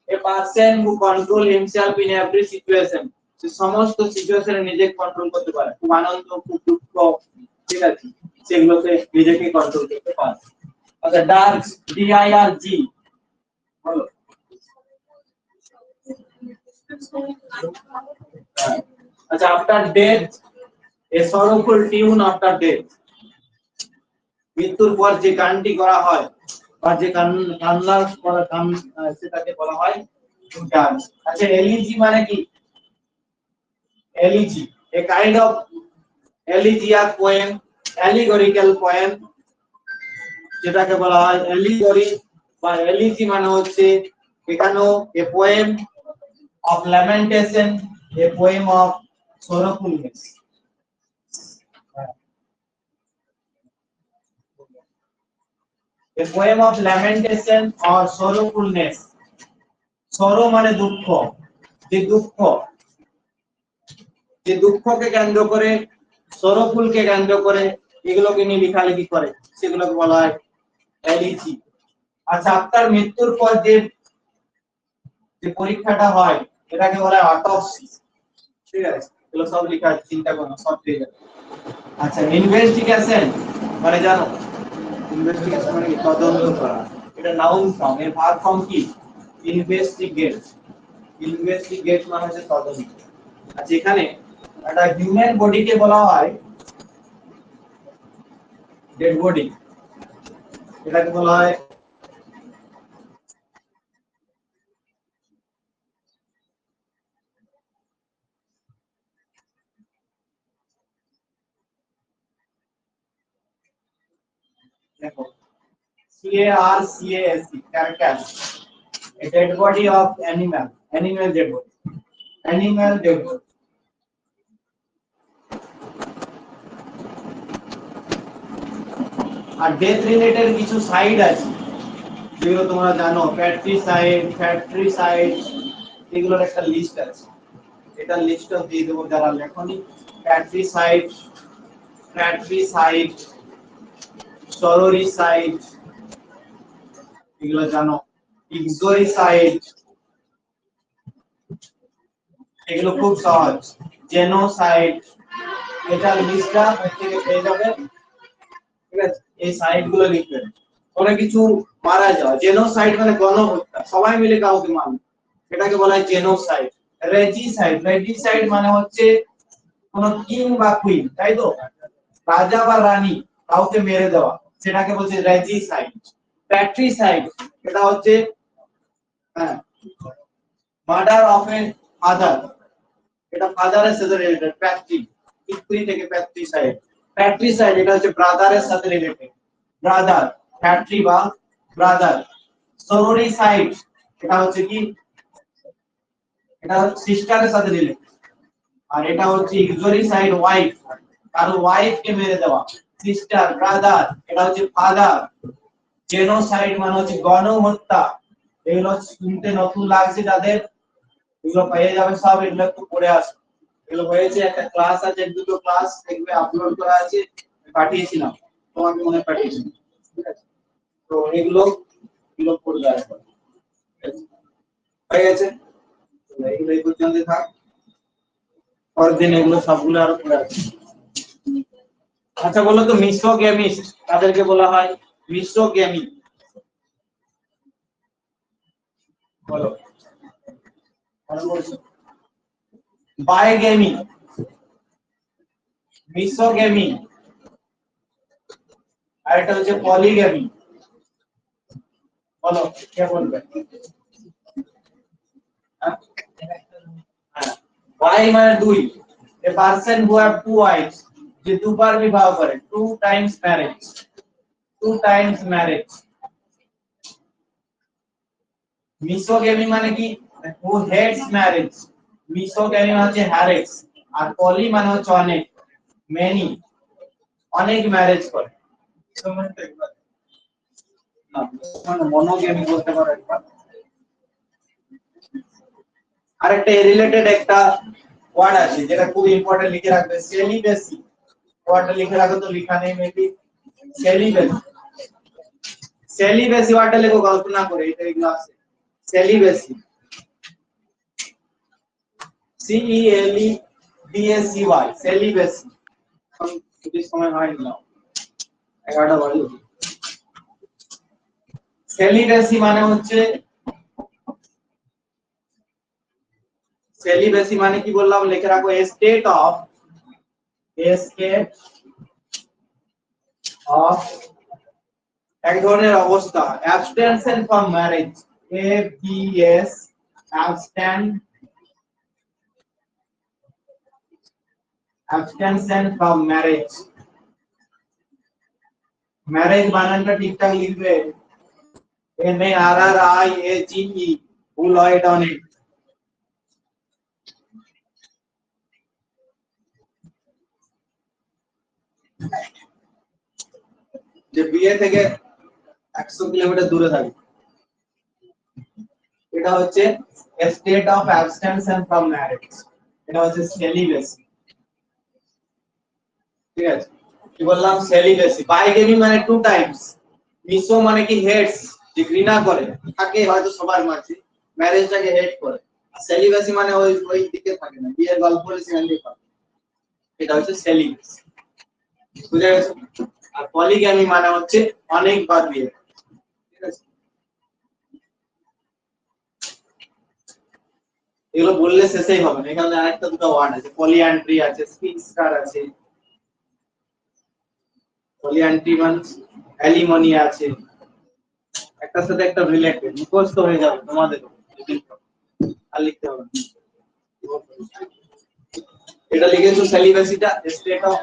a person who control himself in every situation, সে সমস্ত সিচুয়েশনে নিজেকে কন্ট্রোল করতে পারে, খুব আনন্দ, খুব দুঃখ, ঠিক আছে, সেগুলোতে নিজেকে কন্ট্রোল করতে পারে। আচ্ছা, ডার্ক, DIRG বলো। আচ্ছা, আফটার ডেথ, এ সরোফুল টিউন আফটার ডেথ, মৃত্যুর পর যে গানটি করা হয় বা যে কান্নার করা গান, সেটাকে বলা হয় ডান্স। আচ্ছা, এলিজি মানে কি? Elegy, a kind of elegiac poem, allegorical poem, যেটাকে বলা হয় এলিগরি বা এলিজি মানে হচ্ছে এখানেও a poem of lamentation, a poem of sorrowfulness. A poem of lamentation or sorrowfulness. Sorrow মানে দুঃখ, যে দুঃখ, যে দুঃখকে কেন্দ্র করে, সরোফুলকে কেন্দ্র করে এগুলোকে নিয়ে লেখালেখি করে, সেগুলোকে বলা হয় এলিজি। আচ্ছা, আপনার মৃত্যুর পর যে যে পরীক্ষাটা হয় এটাকে বলা হয় অটোপসি, ঠিক আছে, এগুলো সব লেখা আছে, চিন্তা করো না, সব পেয়ে যাবে। আচ্ছা, ইনভেস্টিগেশন মানে জানো? ইনভেস্টিগেশন মানে কি? তদন্ত করা। এটা নাউন ফর্ম, এর ভার্ব ফর্ম কি? ইনভেস্টিগেট। ইনভেস্টিগেট মানে হচ্ছে তদন্ত। আচ্ছা, এখানে একটা হিউম্যান বডিকে বলা হয় ডেড বডি, এটাকে বলা হয় দেখো CARCAS carcass a dead body of animal dead body আর ডেথ রিলেটেড কিছু সাইড আছে যেগুলো তোমরা জানো, ফ্যাট্রিসাইড এগুলোর একটা লিস্ট আছে, এটা লিস্টও দিয়ে দেবো যারা লেখনি। ফ্যাট্রিসাইড সরোরিসাইড এগুলো জানো, ইক্সোরিসাইড এগুলো খুব সহজ, জেনোসাইড এটা লিস্টটা থেকে পেয়ে যাবে, ঠিক আছে? এই সাইড গুলো লিখবেন। কোনো কিছু মারা যাওয়া, জেনোসাইড মানে গণহত্যা, সবাই মিলে কাউকে মারবে, এটাকে বলা হয় জেনোসাইড। রেজিসাইড মানে হচ্ছে কোন কিং বা কুইন, তাই তো, রাজা বা রানী কাউকে মেরে দেওয়া, সেটাকে বলছে রেজিসাইড। প্যাট্রিসাইড এটা হচ্ছে মার্ডার অফ এ ফাদার, এটা ফাদারের সাথে রিলেটেড, পিতৃ থেকে প্যাট্রিসাইড এটা হচ্ছে ব্রাদারের সাথে রিলেটেড, ব্রাদার প্যাট্রি বা ব্রাদার। সরোরিসাইড এটা হচ্ছে কি, এটা সিস্টারের সাথে রিলেটেড। আর এটা হচ্ছে ইক্সোরিসাইড, ওয়াইফ, কারো ওয়াইফ কে মেরে দেওয়া, সিস্টার ব্রাদার এটা হচ্ছে ফাদার। জেনোসাইড মানে হচ্ছে গণহত্যা, এগুলো শুনতে নতুন লাগছে যাদের, এগুলো পেয়ে যাবে সব, এগুলো একটু পড়ে আসবে, এগুলো হয়েছে একটা ক্লাস আছে, দুটো ক্লাস দেখবে আপলোড করা আছে, পাঠিয়েছিলাম তোমাকে, মনে পাঠিয়েছিলাম, ঠিক আছে? তো এগুলো পড়বে আসবে, হয়ে গেছে, এগুলো এই পর্যন্ত থাক, পরের দিন এগুলো সবগুলো আরো পড়ে আসবে। আচ্ছা বলো তো, মিসোগেমিস্ট তাদেরকে বলা হয় মিসোগেমি, বলো বাইগেমি, মিসোগেমি, আর এটা হচ্ছে পলিগেমি, বলো কে বলবে? বাই মানে দুই, a person who have to wife's, যে দুবার বিবাহ করে, টু টাইমস ম্যারেজ। মিসোগেমি মানে কি, হু হেটস ম্যারেজ, মিসোগেমি মানে হচ্ছে হ্যারেস, আর পলি মানে হচ্ছে অনেক, মেনি, অনেক ম্যারেজ করে। মনোগেমি বলতে পারো একবার। আরেকটা রিলেটেড একটা ওয়ার্ড আছে যেটা খুব ইম্পর্টেন্ট, লিখে রাখবে, সেলিবেসি। ওয়ার্ডটা লিখে রাখো তো, লেখা নেই মেবি, সেলিবেসি ওয়ার্ডটা লেখো কল্পনা করে, এটা এগুলো আছে, সেলিবেসি, CELEBACY, সেলিবেসি। যদি সময় হয়নি নাও, 11টা বাজে। সেলিবেসি মানে হচ্ছে, সেলিবেসি মানে কি বললাম, লিখে রাখো, স্টেট অফ এক ধরনের অবস্থা, abstention from marriage, ABS, abstention from marriage। Marriage বানানটা ঠিকঠাক লিখবে, MARRIAGE, ভুল হয় এটা অনেক। যে বিয়ে থেকে 100 কিলোমিটার দূরে থাকে, এটা হচ্ছে স্টেট অফ অ্যাবস্টেনশন ফ্রম ম্যারেজ, এটা হচ্ছে সেলিবেসি, ঠিক আছে? কি বললাম, সেলিবেসি। বাইগেমি মানে টু টাইমস, মিসো মানে কি হেটস, যে ঘৃণা করে, থাকে হয়তো সবার মাঝে, ম্যারেজটাকে হেট করে। আর সেলিবেসি মানে ওই দিকে থাকে না, বিয়ের গল্প বলে সেখান থেকে পাবে, এটা হচ্ছে সেলিবেসি, বুঝা গেছে? আর পলিগ্যামি মানে হচ্ছে অনেকবার বিয়ে, ঠিক আছে? এগুলো বললে শেষই হবে না, এখানে আরেকটা দুটো ওয়ার্ড আছে, পলিঅ্যান্ড্রি আছে, স্পিনস্টার আছে, পলিঅ্যান্ড্রি মানে অ্যালিমনি আছে, একটার সাথে একটা রিলেটেড, মুখস্থ হয়ে যাবে তোমাদের, আর লিখতে হবে না। এটা লিখেছো সেলিবেসিটা, স্টেট অফ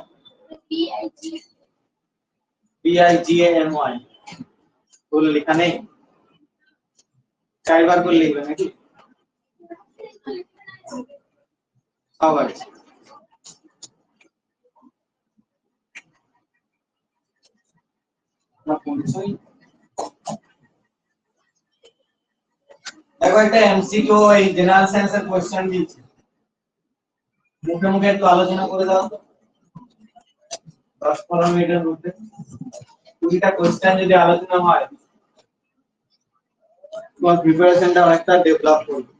BIGAMY ভুল লেখা নেই, চারবার করে লিখবে নাকি সবাই? দেখো একটা এমসিকিউ এই জেনারেল সায়েন্সের কোশ্চেন দিচ্ছি, মুখে মুখে একটু আলোচনা করে দাও তো 10-15 মিনিটের মধ্যে। 20টা কোশ্চেন যদি আলোচনা হয় তোমার প্রিপারেশনটা অনেকটা ডেভেলপ করবে।